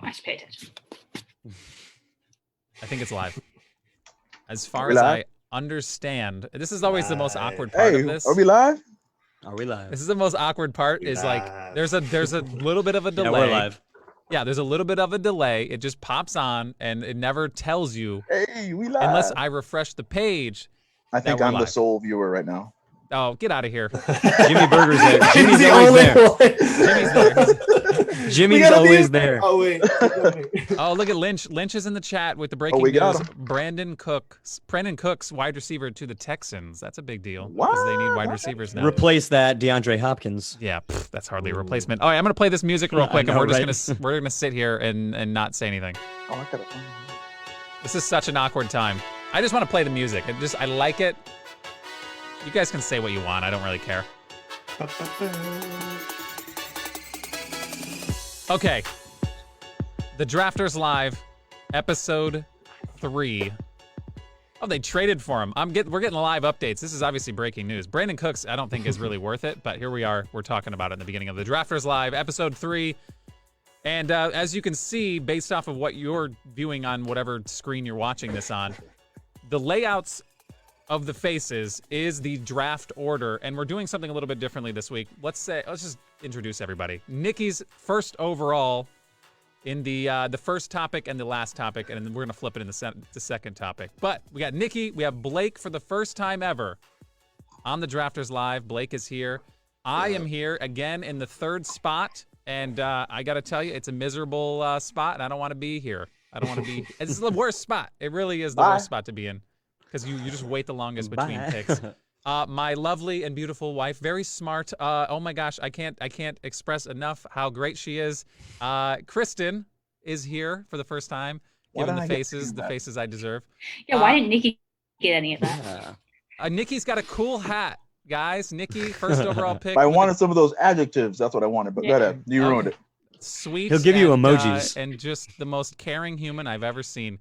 I should pay attention. I think it's live. As far as I understand, this is always the most awkward part of this. Are we live? Are we live? This is the most awkward part. Is like there's a little bit of a delay. Yeah, we're live. Yeah, there's a little bit of a delay. It just pops on and it never tells you. Hey, we live. Unless I refresh the page. I think I'm the sole viewer right now. Oh, get out of here. Jimmy Burger's there. Jimmy's always there. Jimmy's there. Jimmy's always there. Oh, wait. Oh, look at Lynch. Lynch is in the chat with the breaking news. Brandon Cooks, wide receiver to the Texans. That's a big deal. Because they need wide receivers now. Replace that DeAndre Hopkins. Yeah, that's hardly a replacement. All right, I'm going to play this music real quick, and we're just going to sit here and not say anything. Oh, this is such an awkward time. I just want to play the music. I like it. You guys can say what you want. I don't really care. Okay. The Drafters Live, episode 3. Oh, they traded for him. We're getting live updates. This is obviously breaking news. Brandon Cooks, I don't think is really worth it, but here we are. We're talking about it in the beginning of the Drafters Live, episode 3. And as you can see, based off of what you're viewing on whatever screen you're watching this on, the layouts of the faces is the draft order, and we're doing something a little bit differently this week. Let's just introduce everybody. Nikki's first overall in the first topic and the last topic, and then we're gonna flip it in the second topic. But we got Nikki, we have Blake for the first time ever on the Drafters Live. Blake is here. I am here again in the third spot, and I gotta tell you, it's a miserable spot, and I don't want to be here. I don't want to be. This is the worst spot. It really is the worst spot to be in. Because you just wait the longest between picks. My lovely and beautiful wife, very smart. Oh my gosh, I can't express enough how great she is. Kristen is here for the first time, giving the faces I deserve. Yeah, why didn't Nikki get any of that? Nikki's got a cool hat, guys. Nikki, first overall pick. I wanted some of those adjectives. That's what I wanted, but you ruined it. Sweet. He'll give you emojis. And just the most caring human I've ever seen,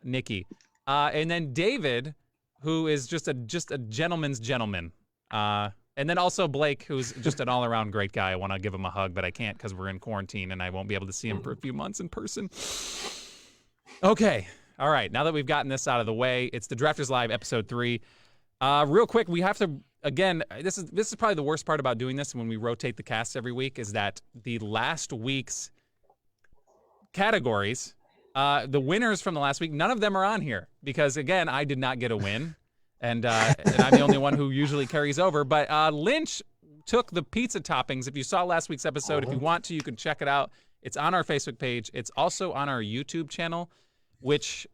Nikki. And then David, who is just a gentleman's gentleman. And then also Blake, who's just an all-around great guy. I want to give him a hug, but I can't because we're in quarantine and I won't be able to see him for a few months in person. Okay. All right. Now that we've gotten this out of the way, it's the Drafters Live, episode 3. Real quick, we have to, again, this is probably the worst part about doing this when we rotate the cast every week, is that the last week's categories, the winners from the last week, none of them are on here because, again, I did not get a win, and I'm the only one who usually carries over. But Lynch took the pizza toppings. If you saw last week's episode, if you want to, you can check it out. It's on our Facebook page. It's also on our YouTube channel, which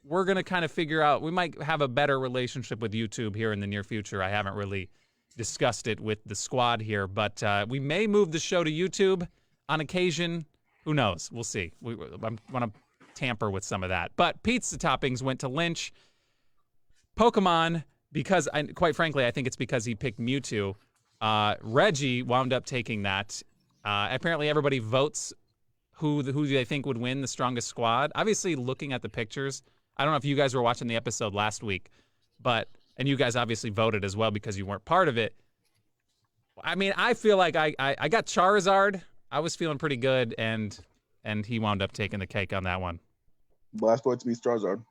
we're going to kind of figure out. We might have a better relationship with YouTube here in the near future. I haven't really discussed it with the squad here, but we may move the show to YouTube on occasion. Who knows? We'll see. I want to tamper with some of that. But pizza toppings went to Lynch. Pokemon, because quite frankly, I think it's because he picked Mewtwo. Reggie wound up taking that. Apparently everybody votes who they think would win the strongest squad. Obviously, looking at the pictures, I don't know if you guys were watching the episode last week, and you guys obviously voted as well because you weren't part of it. I mean, I feel like I got Charizard. I was feeling pretty good, and he wound up taking the cake on that one. Blastoise beats Charizard.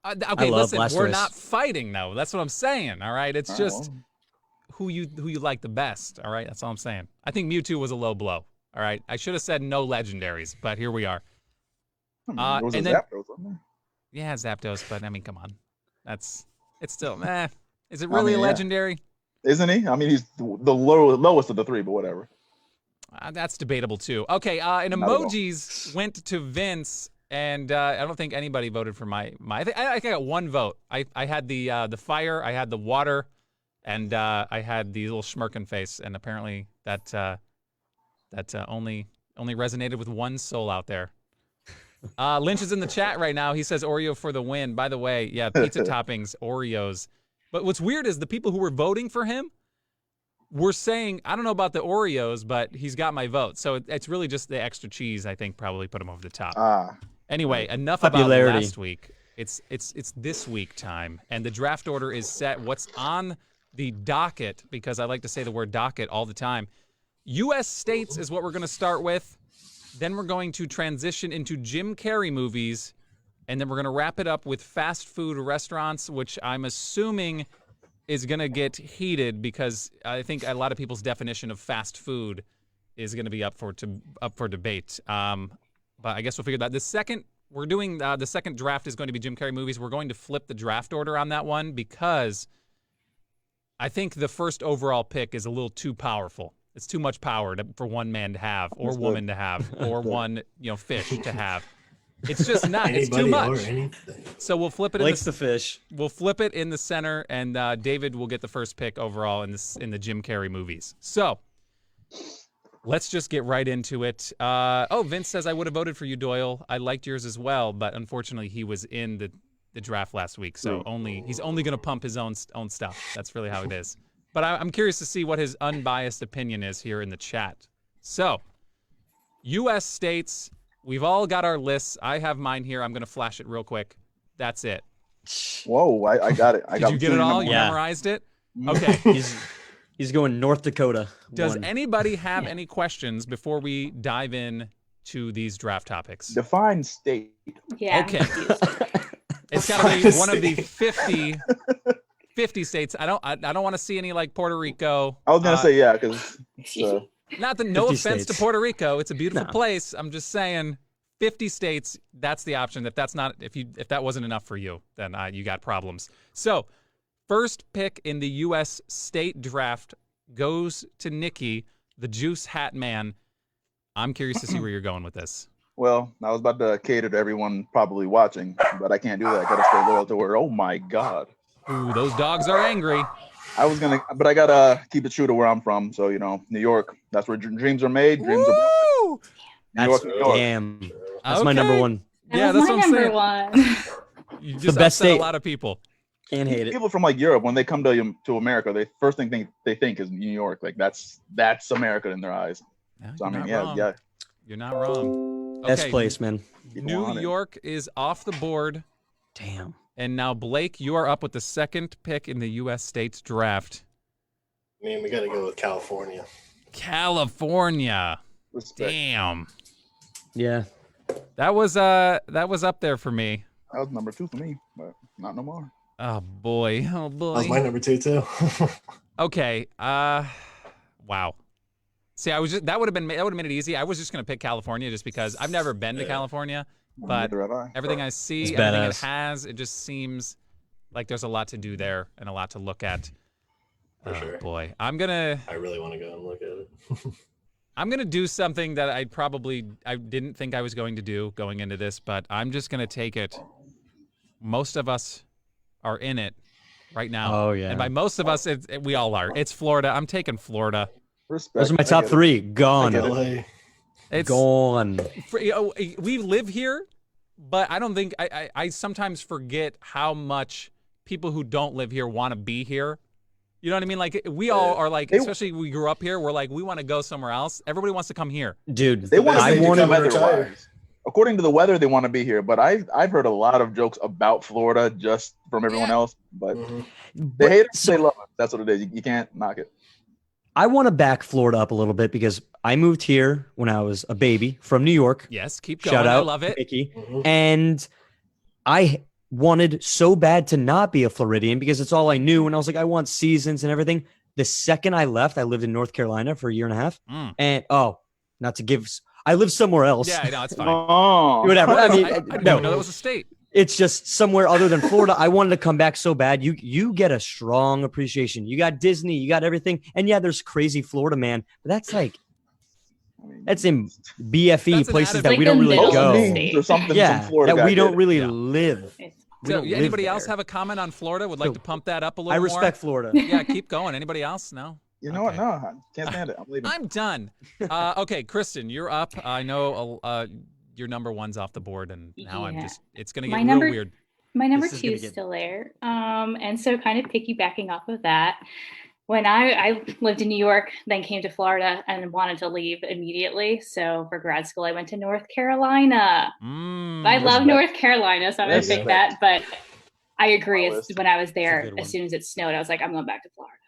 Okay, listen, we're not fighting, though. That's what I'm saying, all right? It's just who you like the best, all right? That's all I'm saying. I think Mewtwo was a low blow, all right? I should have said no legendaries, but here we are. There was and Zapdos on there. Yeah, Zapdos, but, I mean, come on. It's still, Is it really a legendary? Isn't he? I mean, he's the lowest of the 3, but whatever. That's debatable, too. Okay, and emojis went to Vince, and I don't think anybody voted for my I think I got one vote. I had the fire, I had the water, and I had the little smirking face, and apparently that only resonated with one soul out there. Lynch is in the chat right now. He says Oreo for the win. By the way, yeah, pizza toppings, Oreos. But what's weird is the people who were voting for him were saying, I don't know about the Oreos, but he's got my vote. So it's really just the extra cheese, I think, probably put him over the top. Anyway, enough about last week. It's this week time, and the draft order is set. What's on the docket, because I like to say the word docket all the time. U.S. states is what we're going to start with. Then we're going to transition into Jim Carrey movies. And then we're going to wrap it up with fast food restaurants, which I'm assuming is going to get heated because I think a lot of people's definition of fast food is going to be up for debate. But I guess we'll figure that. The second draft is going to be Jim Carrey movies. We're going to flip the draft order on that one because I think the first overall pick is a little too powerful. It's too much power for one man to have, or woman to have, or one fish to have. It's just not. It's too much. So we'll flip it. Likes the fish. We'll flip it in the center, and David will get the first pick overall in the Jim Carrey movies. So let's just get right into it. Vince says I would have voted for you, Doyle. I liked yours as well, but unfortunately he was in the draft last week, so he's only going to pump his own stuff. That's really how it is. But I'm curious to see what his unbiased opinion is here in the chat. So, U.S. states. We've all got our lists. I have mine here. I'm going to flash it real quick. That's it. Whoa, I got it. Did you get it all? You memorized it? Okay. He's going North Dakota. Does anybody have any questions before we dive in to these draft topics? Define state. Yeah. Okay. It's got to be one of the 50 states. I don't want to see any like Puerto Rico. I was going to say, yeah, because... Not that no offense states. to Puerto Rico, it's a beautiful place. I'm just saying, 50 states. That's the option. If that wasn't enough for you, then you got problems. So, first pick in the U.S. state draft goes to Nikki, the Juice Hat Man. I'm curious to see where you're going with this. Well, I was about to cater to everyone probably watching, but I can't do that. I gotta stay loyal to her. Oh my God. Ooh, those dogs are angry. But I gotta keep it true to where I'm from. So, New York, that's where dreams are made. Dreams are born. That's New York. damn. That's my number one. Yeah, that's my what I'm number saying. one. You just best upset state. a lot of people. Can't hate it. People from like Europe, when they come to America, they first thing they think is New York. Like that's America in their eyes. So I mean, yeah. You're not wrong. Best place, man. New York is off the board. Damn. And now, Blake, you are up with the second pick in the U.S. states draft. Man, we got to go with California. California. Respect. Damn. Yeah. That was up there for me. That was number 2 for me, but not no more. Oh boy. That was my number 2 too. Okay. Wow. See, that would have made it easy. I was just gonna pick California just because I've never been to California, but everything I see, everything it has, it just seems like there's a lot to do there and a lot to look at. For sure. Boy, I really want to go and look at it. I'm gonna do something that I didn't think I was going to do going into this, but I'm just gonna take it. Most of us are in it right now. Oh yeah. And by most of us, we all are. It's Florida. I'm taking Florida. Respect. Those are my top 3. Gone. LA. It's gone. We live here, but I don't think I sometimes forget how much people who don't live here want to be here. You know what I mean? Like we all are like, especially we grew up here. We're like, we want to go somewhere else. Everybody wants to come here. Dude, they want I to want come to retire. According to the weather, they want to be here. But I've heard a lot of jokes about Florida just from everyone else. But they hate it, they love it. That's what it is. You can't knock it. I want to back Florida up a little bit because I moved here when I was a baby from New York. Yes, keep going. Shout out, I love it. Mickey. And I wanted so bad to not be a Floridian because it's all I knew. And I was like, I want seasons and everything. The second I left, I lived in North Carolina for a year and a half. And I lived somewhere else. Yeah, no, it's fine. Whatever. I mean, I didn't no, know that was a state. It's just somewhere other than Florida. I wanted to come back so bad. You get a strong appreciation. You got Disney, you got everything. And yeah, there's crazy Florida, man. But that's like, that's in BFE places that we don't really go. Yeah, that we don't really live. So, anybody else have a comment on Florida? Would like to pump that up a little more? I respect Florida. Yeah, keep going. Anybody else? No? You know what? No, I can't stand it. I'm leaving. I'm done. Okay, Kristen, you're up. I know your number 1's off the board, and now it's going to get real weird. My number 2 is still there. And so kind of piggybacking off of that, when I lived in New York, then came to Florida and wanted to leave immediately. So for grad school, I went to North Carolina. I love North Carolina, so I'm going to pick that. But I agree. When I was there, as soon as it snowed, I was like, I'm going back to Florida.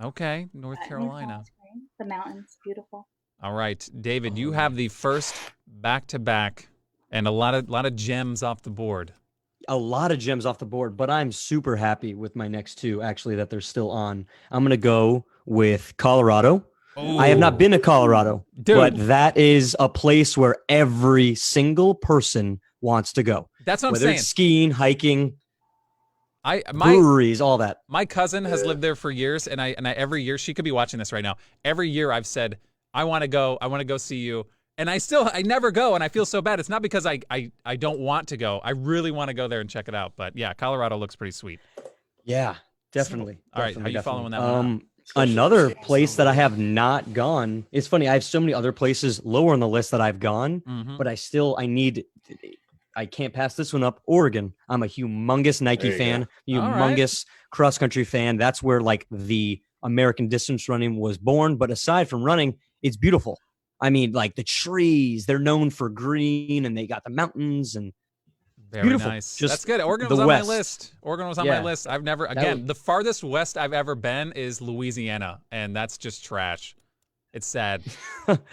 Okay, North Carolina. The mountains, beautiful. All right, David, you have the first back-to-back and a lot of gems off the board. A lot of gems off the board, but I'm super happy with my next two, actually, that they're still on. I'm going to go with Colorado. Ooh. I have not been to Colorado, Dude. but that is a place where every single person wants to go. That's what I'm Whether saying. it's skiing, hiking, my breweries, all that. My cousin has lived there for years, and I every year, she could be watching this right now. Every year I've said, I want to go see you. And I never go, and I feel so bad. It's not because I don't want to go. I really want to go there and check it out. But yeah, Colorado looks pretty sweet. Yeah, definitely. All right, how you following that one up? Another place that I have not gone. It's funny. I have so many other places lower on the list that I've gone, but I can't pass this one up. Oregon. I'm a humongous Nike fan, humongous cross country fan. That's where like the American distance running was born. But aside from running, it's beautiful. I mean, like the trees, they're known for green, and they got the mountains and very beautiful. Nice. Just that's good. Oregon was on my list. Oregon was on my list. I've never, the farthest west I've ever been is Louisiana, and that's just trash. It's sad.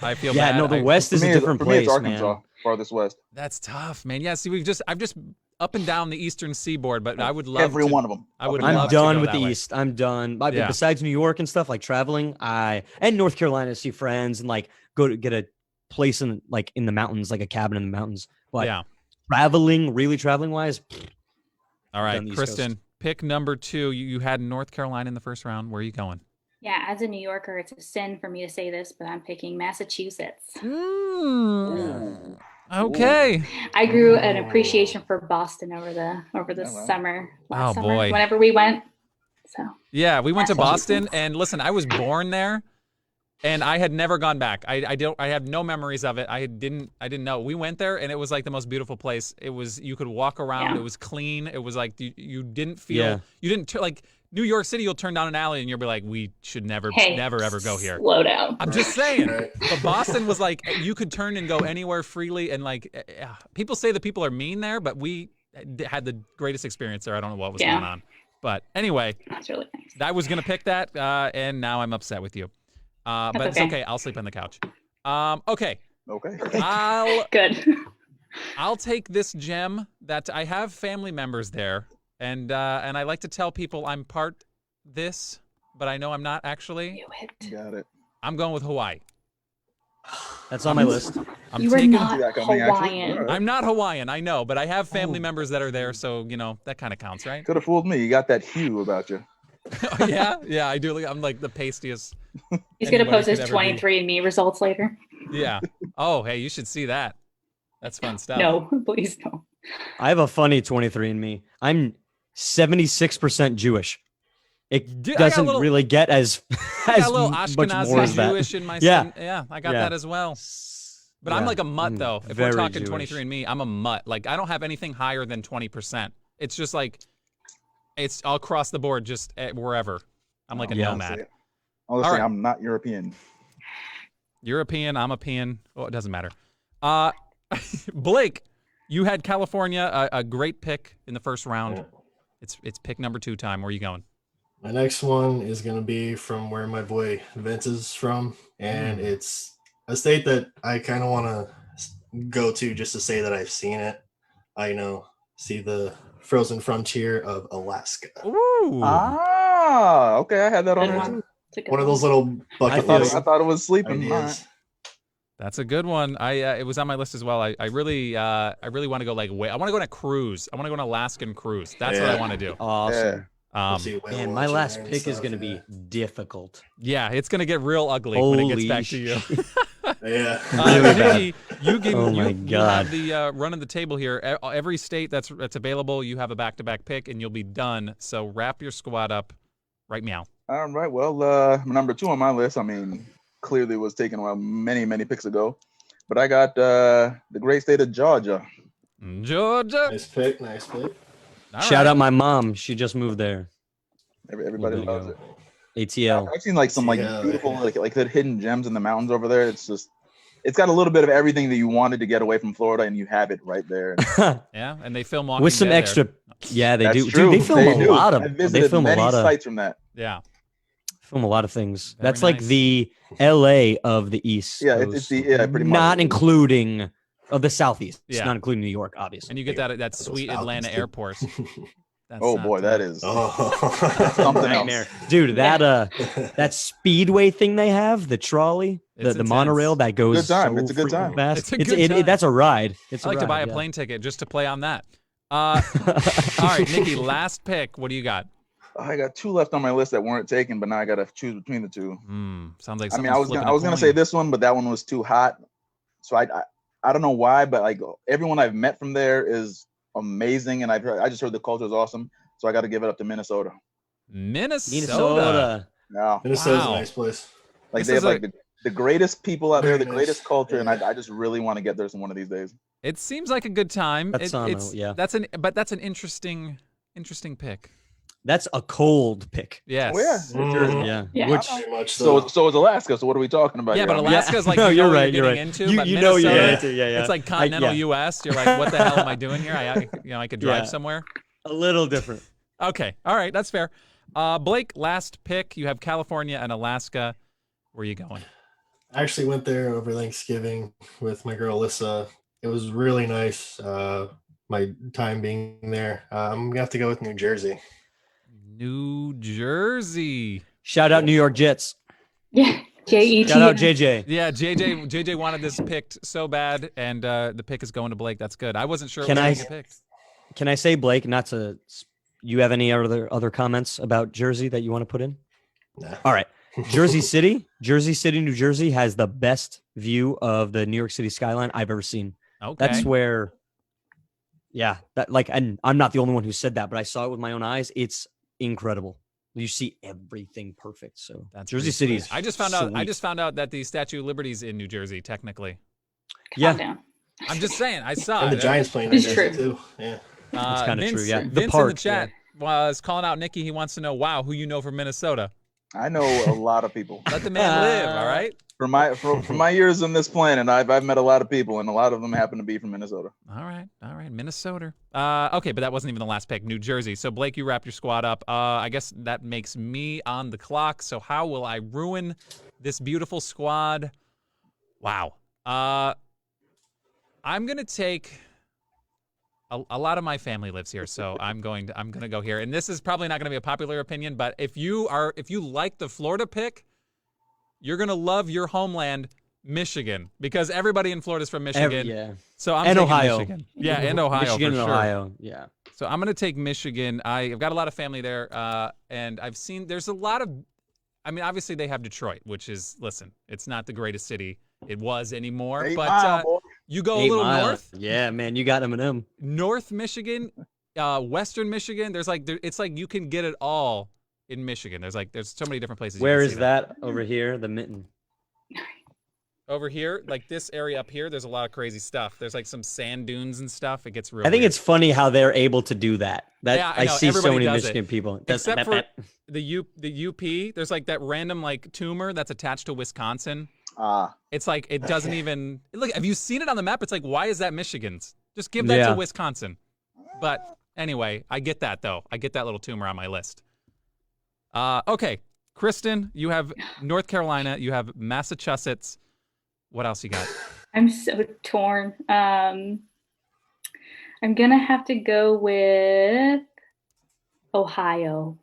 I feel bad. Yeah, no, the West is a different place, it's Arkansas, man. farthest west. That's tough, man. Yeah, see, I've just up and down the eastern seaboard, but I would love every one of them. I'm done with the East. I'm done. Besides New York and stuff, like traveling, and North Carolina to see friends and like go to get a place in the mountains, like a cabin in the mountains. But really traveling wise. All right, Kristen, pick number 2. You had North Carolina in the first round. Where are you going? Yeah, as a New Yorker, it's a sin for me to say this, but I'm picking Massachusetts. Okay. I grew an appreciation for Boston over the summer. Last summer, boy. whenever we went. So yeah, we went to Boston, and listen, I was born there, and I had never gone back. I have no memories of it. I didn't know. We went there, and it was like the most beautiful place. It was, you could walk around. It was clean. It was like you didn't feel you didn't like New York City. You'll turn down an alley, and you'll be like, we should never ever go here. Slow down. I'm just saying. But Boston was like, you could turn and go anywhere freely, and like people say that people are mean there, but we had the greatest experience there. I don't know what was going on. But anyway, that's really nice. I was going to pick that, and now I'm upset with you. But it's okay. I'll sleep on the couch. Okay. Good. I'll take this gem that I have family members there, and I like to tell people I'm part this, but I know I'm not actually. Got it. I'm going with Hawaii. That's on my list. You are not Hawaiian. I'm not Hawaiian, I know, but I have family members that are there, so, that kind of counts, right? Could have fooled me. You got that hue about you. Yeah, I do. I'm like the pastiest. He's going to post his 23andMe results later. Yeah. Oh, hey, you should see that. That's fun stuff. No, please don't. I have a funny 23andMe. I'm 76% Jewish. It doesn't really get as I got a little much more Ashkenazi as that. Jewish in my Yeah. Yeah, I got that as well. But I'm like a mutt, though. If we're talking Jewish. 23andMe, I'm a mutt. Like, I don't have anything higher than 20%. It's just like, it's all across the board, just wherever. I'm like a nomad. Honestly, I'm not European. European, I'm a peon. Well, it doesn't matter. Blake, you had California, a great pick in the first round. It's pick number 2 time. Where are you going? My next one is going to be from where my boy Vince is from, and it's a state that I kind of want to go to just to say that I've seen it. I see the frozen frontier of Alaska. Ooh. Okay, I had that on there too. One of those little bucket lists. I thought it was sleeping. Right. That's a good one. It was on my list as well. I really want to go I want to go on a cruise. I want to go on an Alaskan cruise. That's what I want to do. Awesome. And my last pick is going to be difficult. Yeah, it's going to get real ugly when it gets back to you. Yeah. You God. have the run of the table here. Every state that's available, you have a back-to-back pick, and you'll be done. So wrap your squad up right meow. All right. Well, number 2 on my list, clearly was taken many, many picks ago. But I got the great state of Georgia. Georgia. Nice pick. Shout out my mom. She just moved there. Everybody loves it. ATL. I've seen some beautiful like the hidden gems in the mountains over there. It's got a little bit of everything that you wanted to get away from Florida, and you have it right there. Yeah, and they film Walking with some Dead extra. there. Yeah, they That's do. true. Dude, they film a lot of. I visited many sites from that. Yeah. Film a lot of things. Very That's like nice. the LA of the East. Yeah, Coast. it's the pretty much. Not including of the Southeast. It's Yeah. not including New York, obviously. And you get that sweet Atlanta Southeast. airport. That's Oh not, boy, that is Oh. something Nightmare. else. Dude, that speedway thing they have, the trolley, It's the intense. monorail that goes Good time. so It's a good freaking time. fast. It's a good time. That's a ride. It's I like a to buy ride, a yeah. plane ticket just to play on that. All right, Nikki, last pick. What do you got? I got 2 left on my list that weren't taken, but now I got to choose between the 2. Sounds like I mean, I was someone's gonna flipping say a coin. this one, but that one was too hot. So I don't know why, but like everyone I've met from there is amazing, and I just heard the culture is awesome. So I got to give it up to Minnesota. Minnesota. Yeah, Minnesota's Wow. a nice place. like This they is have like the greatest people out there, Very the nice. greatest culture, and Yeah. I just really want to get there some one of these days. It seems like a good time. That's yeah. That's an interesting pick. That's a cold pick. Yes. Oh yeah, Jersey. Yeah. Yeah. Which Very much So so. so is Alaska. So what are we talking about? Yeah, here? but I mean, Alaska's like No, you know you're what right, you're you're getting right. into. But You know you're Minnesota, into, yeah. It's like continental U.S. You're like, what the hell am I doing here? I could drive Yeah. somewhere. a little different. Okay. All right. That's fair. Blake, last pick. You have California and Alaska. Where are you going? I actually went there over Thanksgiving with my girl Alyssa. It was really nice. My time being there. I'm gonna have to go with New Jersey. New Jersey. Shout out New York Jets. Yeah. JET. Shout out JJ. Yeah, JJ wanted this picked so bad, and the pick is going to Blake. That's good. I wasn't sure Can it I- was going to get picked. Can I say, Blake, not to you have any other comments about Jersey that you want to put in? Nah. All right. Jersey City, New Jersey has the best view of the New York City skyline I've ever seen. Okay. That's where, and I'm not the only one who said that, but I saw it with my own eyes. It's incredible. You see everything perfect. So That's Jersey pretty City sweet. is I just sweet. found out that the Statue of Liberty's in New Jersey, technically. Calm down. I'm just saying. I saw And it. the Giants playing It's in true. Jersey too. Yeah. That's kinda Vince, true, yeah. The Vince park, in the chat was calling out Nikki. He wants to know, wow, who you know from Minnesota. I know a lot of people. Let the man live, all right? From my years on this planet, I've met a lot of people, and a lot of them happen to be from Minnesota. All right, Minnesota. Okay, but that wasn't even the last pick. New Jersey. So Blake, you wrap your squad up. I guess that makes me on the clock. So how will I ruin this beautiful squad? Wow. I'm gonna take. A lot of my family lives here, so I'm gonna go here. And this is probably not gonna be a popular opinion, but if you like the Florida pick, you're gonna love your homeland, Michigan, because everybody in Florida is from Michigan. Yeah. So I'm And taking Ohio. Michigan. Yeah, and Ohio Michigan for and sure. Ohio. Yeah. So I'm gonna take Michigan. I've got a lot of family there, and I've seen there's a lot of. I mean, obviously they have Detroit, which is it's not the greatest city it was anymore, 8 but Mile, boy. you go a 8 little Mile. north. Yeah, man, you got Eminem. North Michigan, Western Michigan. It's like you can get it all in Michigan. There's so many different places. Where you is can see that? over here? The Mitten. Over here, like this area up here, there's a lot of crazy stuff. There's like some sand dunes and stuff. It gets real. I think weird. it's funny how they're able to do that. Yeah, I know, see so everybody many does Michigan it. people. Except for the UP. There's like that random like tumor that's attached to Wisconsin. It's like it doesn't even look. Have you seen it on the map? It's like, why is that Michigan's? Just give that Yeah. to Wisconsin. But anyway, I get that though. I get that little tumor on my list. Okay, Kristen, you have North Carolina. You have Massachusetts. What else you got? I'm so torn. I'm gonna have to go with Ohio.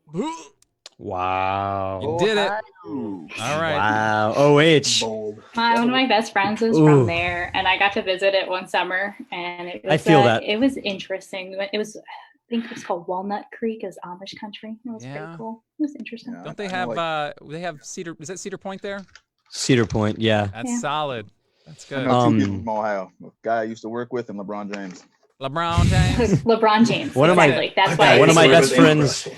Wow. You did it. Ooh. All right. Wow. OH. Bold. One of my best friends is Ooh. from there, and I got to visit it one summer, and it was, I feel that. It was interesting. It was, I think it's called Walnut Creek, is Amish country. It was Yeah. pretty cool. It was interesting. Yeah. Don't they I have know, they have Cedar? Is that Cedar Point there? Cedar Point. Yeah. That's Yeah. solid. That's I good. know two people from Ohio. A guy I used to work with and LeBron James. LeBron James. LeBron James. One of my- exactly. That's why. one of my best friends.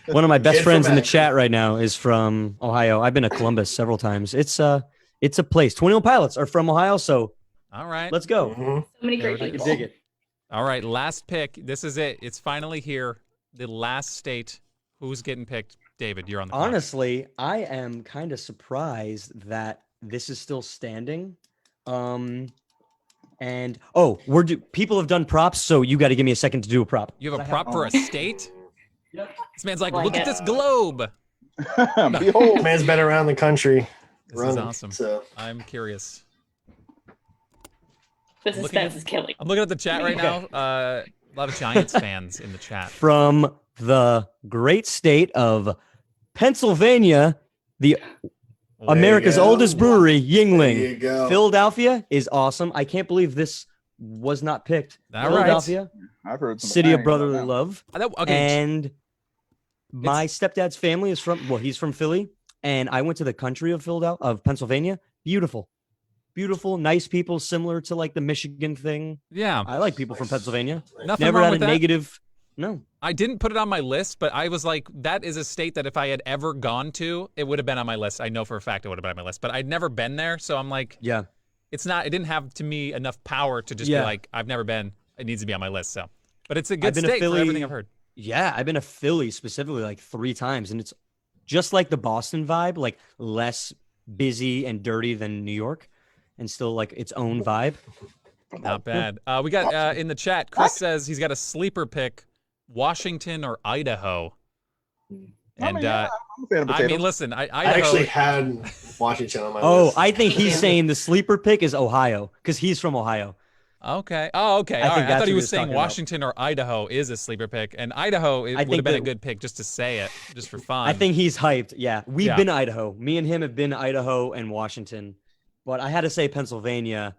One of my best Kid friends from in the Akron. chat right now is from Ohio. I've been to Columbus several times. It's a place. 21 Pilots are from Ohio, so All right. let's go. Mhm. So many great I can people. dig it. All right. Last pick. This is it. It's finally here. The last state. Who's getting picked? David, you're on the clock. Honestly, I am kind of surprised that this is still standing. And people have done props, so you got to give me a second to do a prop. You have a prop for a state? Yep. This man's like, Like look at it. this globe. Behold. Man's been around the country. This is awesome. So I'm curious. The suspense is killing. I'm looking at the chat right now. A lot of Giants fans in the chat. From the great state of Pennsylvania, the America's oldest brewery, There you Yingling. go. Philadelphia is awesome. I can't believe this was not picked. All right. Philadelphia, I've heard some city of bangers brotherly about that. love. Okay. And my stepdad's family is from, well, he's from Philly. And I went to the country of Philadelphia, of Pennsylvania. Beautiful. Beautiful, nice people, similar to like the Michigan thing. Yeah. I like people from Pennsylvania. Nothing Never wrong had a with that. negative. No. I didn't put it on my list, but I was like, that is a state that if I had ever gone to, it would have been on my list. I know for a fact it would have been on my list, but I'd never been there. So I'm like, Yeah. it didn't have to me enough power to just be like, I've never been. It needs to be on my list. So, but it's a good I've been to state for Philly- everything I've heard. Yeah, I've been to Philly specifically like 3 times, and it's just like the Boston vibe, like less busy and dirty than New York, and still like its own vibe. Not bad. We got in the chat, Chris says he's got a sleeper pick, Washington or Idaho. And I'm a fan of I potatoes. mean, listen, I Idaho. actually had Washington on my Oh, list. I think he's saying the sleeper pick is Ohio because he's from Ohio. Okay. Oh, okay. I All think right. I that's thought he what he was was saying talking about. Washington or Idaho is a sleeper pick, and Idaho would have think been a that- good pick just to say it, just for fun. I think he's hyped. Yeah, we've Yeah. been to Idaho. Me and him have been to Idaho and Washington, but I had to say Pennsylvania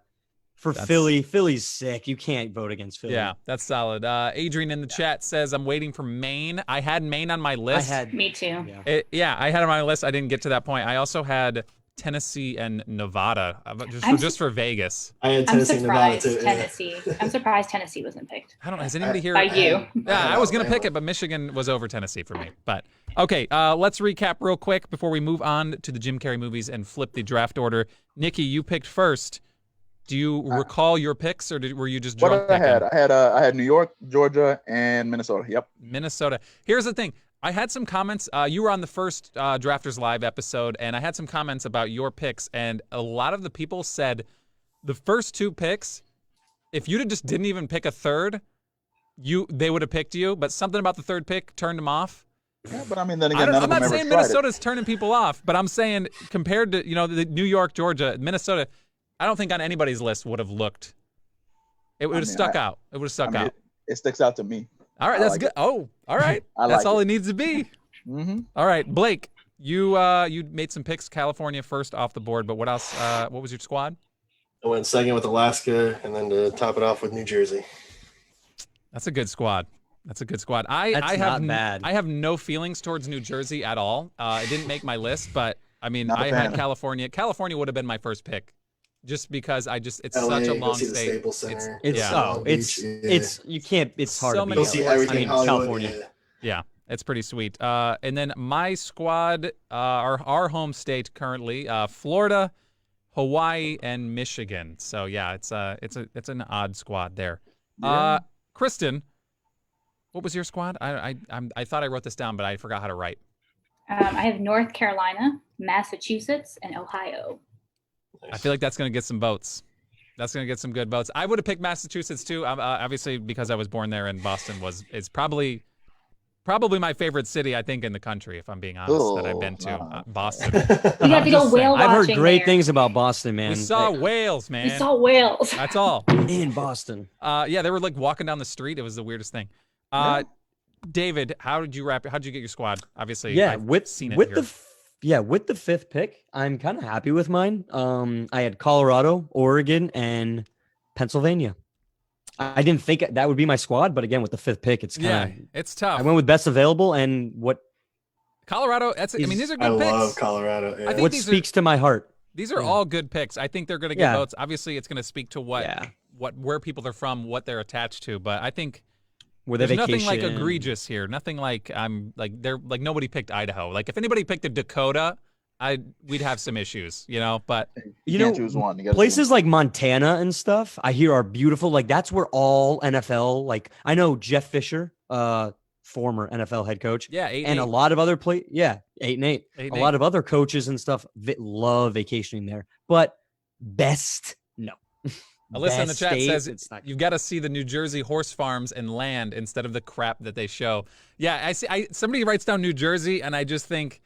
for Philly. Philly's sick. You can't vote against Philly. Yeah, that's solid. Adrian in the chat says I'm waiting for Maine. I had Maine on my I list. had. Me too. Yeah. I had it on my list. I didn't get to that point. I also had Tennessee and Nevada, just for Vegas. I had I'm Tennessee and Nevada surprised too. Tennessee. I'm surprised Tennessee wasn't picked I don't know. Has anybody here? by you. Yeah, I was gonna pick it, but Michigan was over Tennessee for me. But okay, let's recap real quick before we move on to the Jim Carrey movies and flip the draft order. Nikki, you picked first. Do you recall your picks, or were you just drunk What I picking? had? I had New York, Georgia, and Minnesota. Yep. Minnesota. Here's the thing. I had some comments. You were on the first Drafters Live episode, and I had some comments about your picks, and a lot of the people said the first 2 picks, if you just didn't even pick a third, they would have picked you, but something about the third pick turned them off. Yeah, but I mean, then again, none I'm of not them ever saying tried it. Minnesota's turning people off, but I'm saying compared to the New York, Georgia, Minnesota, I don't think on anybody's list would have looked. It would have stuck out. It would have stuck out. It sticks out to me. All right, I that's like good. it. Oh, all right. I That's like all it. it needs to be. Mm-hmm. All right, Blake, you made some picks. California first off the board, but what else? What was your squad? I went second with Alaska, and then to top it off with New Jersey. That's a good squad. That's a good squad. That's I have not bad. I have no feelings towards New Jersey at all. It didn't make my list, but I mean, Not a I had fan. California. California would have been my first pick, just because it's LA, such a go long see the state. Staples Center. It's Yeah. Long it's Beach, it's you can't. It's hard So to many Go beat. see places. everything I mean, Hollywood. California. Yeah. Yeah, it's pretty sweet. And then my squad, our home state currently, Florida, Hawaii, and Michigan. So yeah, it's an odd squad there. Yeah. Kristen, what was your squad? I thought I wrote this down, but I forgot how to write. I have North Carolina, Massachusetts, and Ohio. I feel like that's gonna get some votes. That's gonna get some good votes. I would have picked Massachusetts too, obviously because I was born there, and Boston is probably my favorite city, I think, in the country, if I'm being honest, that I've been to. Boston. You have to go whale watching. I've heard great there. things about Boston, man. We saw whales, man. We saw whales. That's all. in Boston. Yeah, they were like walking down the street. It was the weirdest thing. David, how'd you get your squad? Obviously, Yeah, I've seen it with here. with the 5th pick, I'm kind of happy with mine. I had Colorado, Oregon, and Pennsylvania. I didn't think that would be my squad, but again, with the 5th pick, it's kind of. It's tough. I went with best available and what Colorado. I mean, these are good I picks. love Colorado. Yeah. I think what these speaks to my heart. These are all good picks. I think they're going to get Yeah. votes. Obviously, it's going to speak to where people are from, what they're attached to. But I think Where they there's nothing like vacation. egregious here. Nothing like they're like nobody picked Idaho. Like if anybody picked a Dakota, we'd have some issues, But You can't choose one. You gotta Places like Montana and stuff, I hear are beautiful. Like that's where all NFL. Like I know Jeff Fisher, former NFL head coach, yeah, 8 and a lot of other 8-8. 8 A and lot of other coaches and stuff love vacationing there. But best, no. Alyssa in the Best chat state, says it's not. you've got to see the New Jersey horse farms and land instead of the crap that they show. Yeah, I see. Somebody writes down New Jersey, and I just think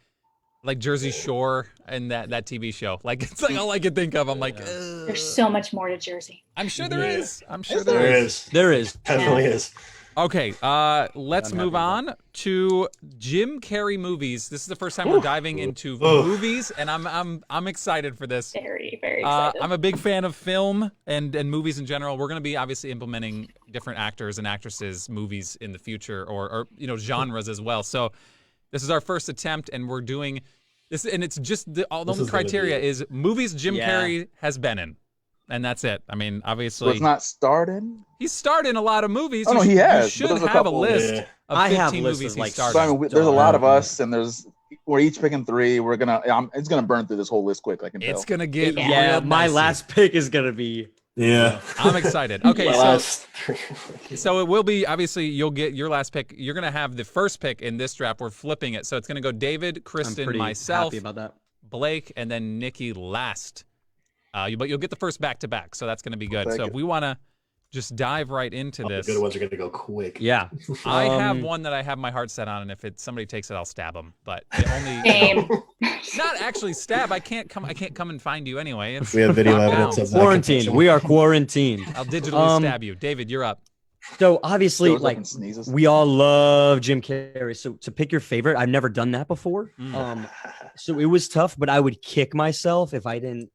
like Jersey Shore and that TV show. Like it's like all I could think of. I'm like, There's so much more to Jersey. I'm sure there is. I'm sure There is. There is. Definitely is. Okay, let's move on to Jim Carrey movies. This is the first time we're diving into movies, and I'm excited for this. Very, very excited. I'm a big fan of film and movies in general. We're going to be obviously implementing different actors and actresses' movies in the future, or genres as well. So this is our first attempt, and we're doing this, and it's just the only criteria is movies Jim Carrey has been in. And that's it. I mean, obviously. So it's not starred in? He's starred in a lot of movies. Oh, no, he has. You should have a list of 15 movies he starred in. So, I mean, there's a lot of us, and we're each picking 3. It's gonna burn through this whole list quick. I can tell. It's gonna get real my messy. last pick is gonna be. Yeah. I'm excited. Okay, so it will be, obviously, you'll get your last pick. You're gonna have the first pick in this draft. We're flipping it, so it's gonna go David, Kristen, myself, happy about that. Blake, and then Nikki last. But you'll get the first back-to-back, so that's going to be good. So if we want to just dive right into this. The good ones are going to go quick. Yeah. I have one that I have my heart set on, and if somebody takes it, I'll stab them. But the only Same. not actually stab. I can't come and find you anyway. We have video evidence of that. Quarantine. We are quarantined. I'll digitally stab you. David, you're up. So obviously, we all love Jim Carrey. So to pick your favorite, I've never done that before. So it was tough, but I would kick myself if I didn't.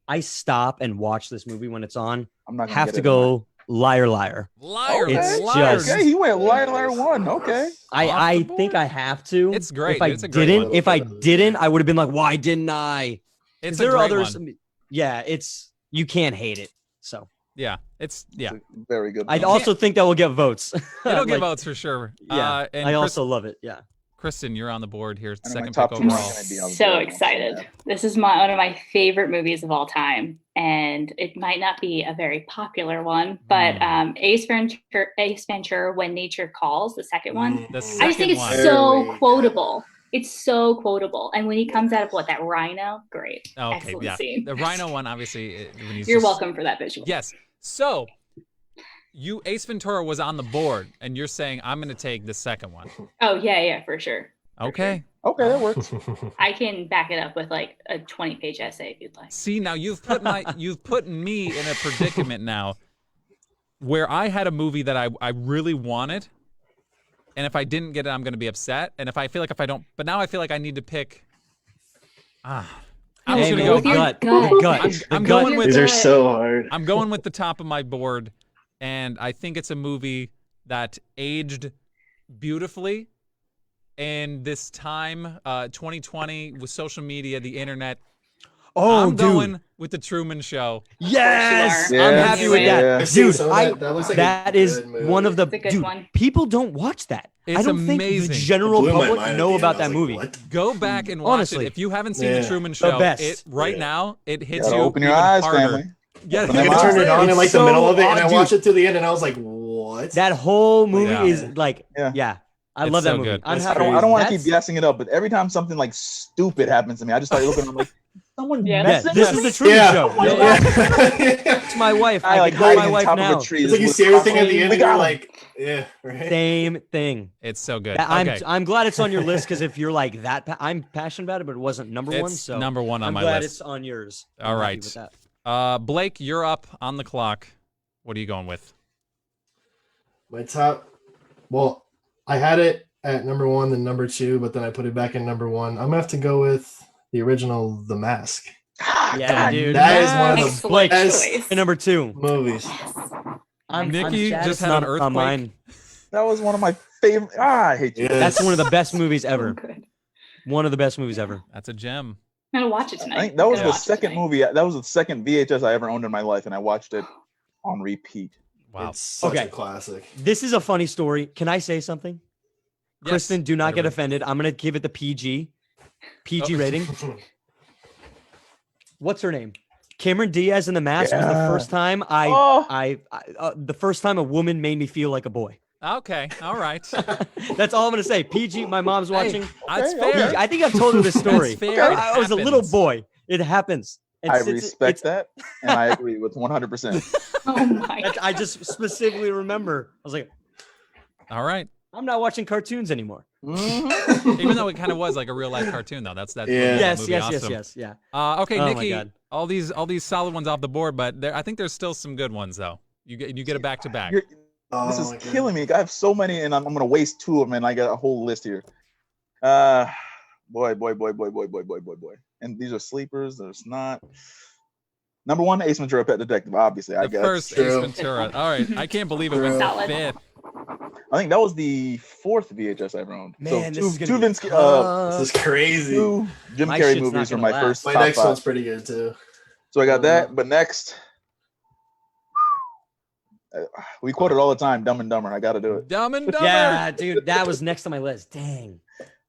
I stop and watch this movie when it's on. I'm not have to go Liar Liar. Liar. Okay. It's just okay. He went Liar Liar 1. Okay. I think I have to. It's great. If I didn't, I would have been like, why didn't I? It's there a great others. One. Yeah, you can't hate it. So it's very good. I also think that will get votes. It'll get votes for sure. Yeah, and I also love it. Yeah. Kristen, you're on the board here. Second pick overall. So excited. This is one of my favorite movies of all time. And it might not be a very popular one, but Ace Ventura, When Nature Calls, the second one. I just think it's so quotable. It's so quotable. And when he comes out of that rhino, great. Okay, excellent scene. The rhino one, obviously. You're welcome for that visual. Yes. So Ace Ventura was on the board, and you're saying I'm going to take the second one. Oh, yeah, for sure. Okay. Okay, that works. I can back it up with a 20-page essay if you'd like. See, now you've put me in a predicament now where I had a movie that I really wanted, and if I didn't get it, I'm going to be upset. And if I don't, but now I feel like I need to pick. I'm just going to go gut. I'm going with. These are so hard. I'm going with the top of my board. And I think it's a movie that aged beautifully in this time, 2020, with social media, the internet. I'm going with The Truman Show. Yes! Yeah, I'm happy with that. Dude, that is one of the... Dude, people don't watch that. I don't think the general public know about that movie. Go back and watch it. If you haven't seen The Truman Show, now, it hits you open your eyes, harder. family. Yeah, I turned it on in the middle of it, and I watched it to the end, and I was like, "What?" That whole movie is I love that movie. Good. I don't want to keep gassing it up, but every time something stupid happens to me, I just start looking. I'm like, someone. This is the Truman Show. It's my wife. I call my wife now. It's like you see everything at the end, and you're like, "Yeah, right." Same thing. It's so good. I'm glad it's on your list because if you're like that, I'm passionate about it, but it wasn't number one. So number one on my list. I'm glad list. it's on yours. All right. Blake, you're up on the clock. What are you going with? My top. Well, I had it at number 1, then number 2, but then I put it back in number 1. I'm gonna have to go with the original, The Mask. Yeah, dude. That is one of the Blake's number 2 movies. Nikki just had an earthquake. That was one of my favorite. I hate you. Yes. That's one of the best movies ever. So good. One of the best movies ever. That's a gem. I'm gonna watch it tonight. I think that was the second movie. That was the second VHS I ever owned in my life, and I watched it on repeat. Wow. It's such a classic. This is a funny story. Can I say something? Yes. Kristen, do not get offended. I'm gonna give it the PG rating. What's her name? Cameron Diaz in The Mask was the first time the first time a woman made me feel like a boy. Okay, all right. That's all I'm gonna say. PG. My mom's watching. That's fair. I think I've told her this story. That's fair. I was a little boy. It happens. I respect that, and I agree with 100%. Oh my! I just specifically remember. I was like, all right. I'm not watching cartoons anymore. Mhm. Even though it kind of was like a real life cartoon, though. That's Yeah. what made Yes, the movie yes, awesome. yes, yeah. Okay, Oh my Nikki, God. all these solid ones off the board, but I think there's still some good ones though. You get a back to back. This Oh is my God. killing me. I have so many, and I'm gonna waste two of them, and I got a whole list here. Uh, boy. And these are sleepers. There's not. Number one, Ace Ventura: Pet Detective. Obviously, I The guess. first Ace True. Ventura. All right, I can't believe it went Solid. fifth. I think that was the fourth VHS I owned. Man, so this is two, gonna two be Vince, tough. This is crazy. two Jim My Carrey shit's not movies were gonna my last. first My top next five. one's pretty good too. So I got that, but next, we quote it all the time. Dumb and Dumber. I got to do it. Dumb and Dumber. Yeah, dude, that was next on my list. Dang.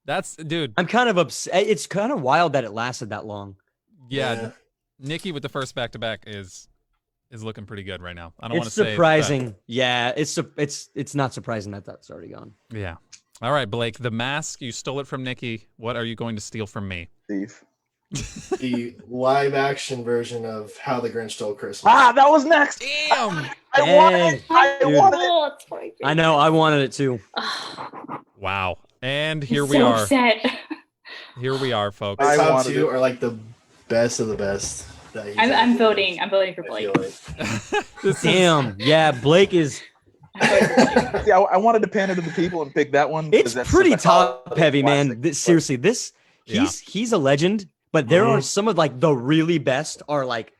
That's dude. I'm kind of upset. It's kind of wild that it lasted that long. Yeah, Nikki with the first back to back is looking pretty good right now. I don't want It's to say surprising. Yeah, it's not surprising that that's already gone. Yeah. All right, Blake. The Mask. You stole it from Nikki. What are you going to steal from me? Thief. The live action version of How the Grinch Stole Christmas. Ah, that was next. Damn. I wanted it. I Dude. wanted it. I know. I wanted it too. Wow. And here He's we so are. upset. Here we are, folks. My I top wanted two it. are like the best of the best. That he's I'm ever voting. done, I'm voting for I Blake. feel like. This is- Damn. Yeah, Blake is. I'm voting for Blake. See, I wanted to pander to the people and pick that one. 'cause It's that's pretty such a holiday top heavy, man. classic, This, but- seriously, this Yeah. he's a legend. But there are Mhm. some of like the really best are like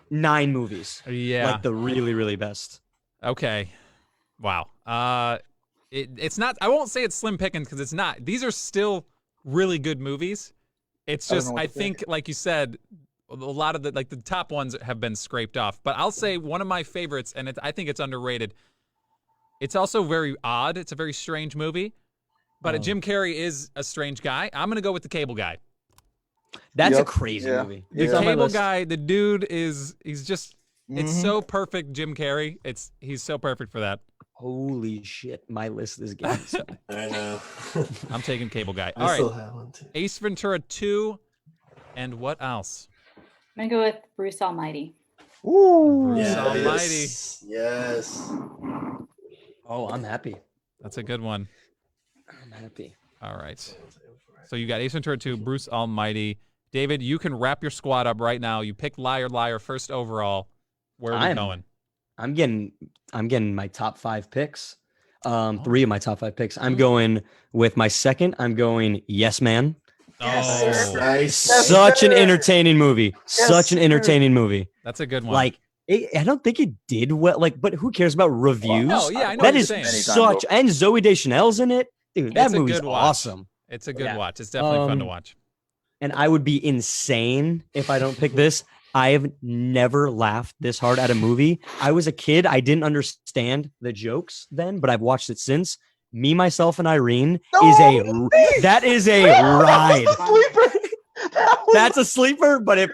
9 movies. yeah. Like the really, really best. Okay. Wow. It's not. I won't say it's slim pickings because it's not. These are still really good movies. It's I don't just know what I to think, like you said, a lot of the top ones have been scraped off. But I'll say one of my favorites, and I think it's underrated. It's also very odd. It's a very strange movie, but Jim Carrey is a strange guy. I'm gonna go with The Cable Guy. That's a Yep. crazy Yeah. movie. The It's on my Cable list. Guy. The dude he's just. It's Mhm. so perfect, Jim Carrey. He's so perfect for that. Holy shit, my list is getting so I know. I'm taking Cable Guy. All I right. still have one too. Ace Ventura 2, and what else? I'm gonna go with Bruce Almighty. Ooh. Bruce Almighty. Yes. Oh, I'm happy. That's a good one. I'm happy. All right. So you got Ace Ventura 2, Bruce Almighty. David, you can wrap your squad up right now. You picked Liar Liar first overall. Where are we going? I'm getting my top 5 picks. 3 of my top 5 picks. I'm going with my second. I'm going Yes Man. Yes. Oh, Nice. Such an entertaining movie. Such an sir. entertaining movie. that's a good one. Like I don't think it did well. Like, but who cares about reviews? no, yeah, I know That what you're is saying. such. And Zoe Deschanel's in it, dude. That It's a movie's good watch. awesome. It's a good Yeah. watch. It's definitely fun to watch. And I would be insane if I don't pick this. I have never laughed this hard at a movie. I was a kid. I didn't understand the jokes then, but I've watched it since. Me, Myself, and Irene is that is a ride. That's a sleeper. But if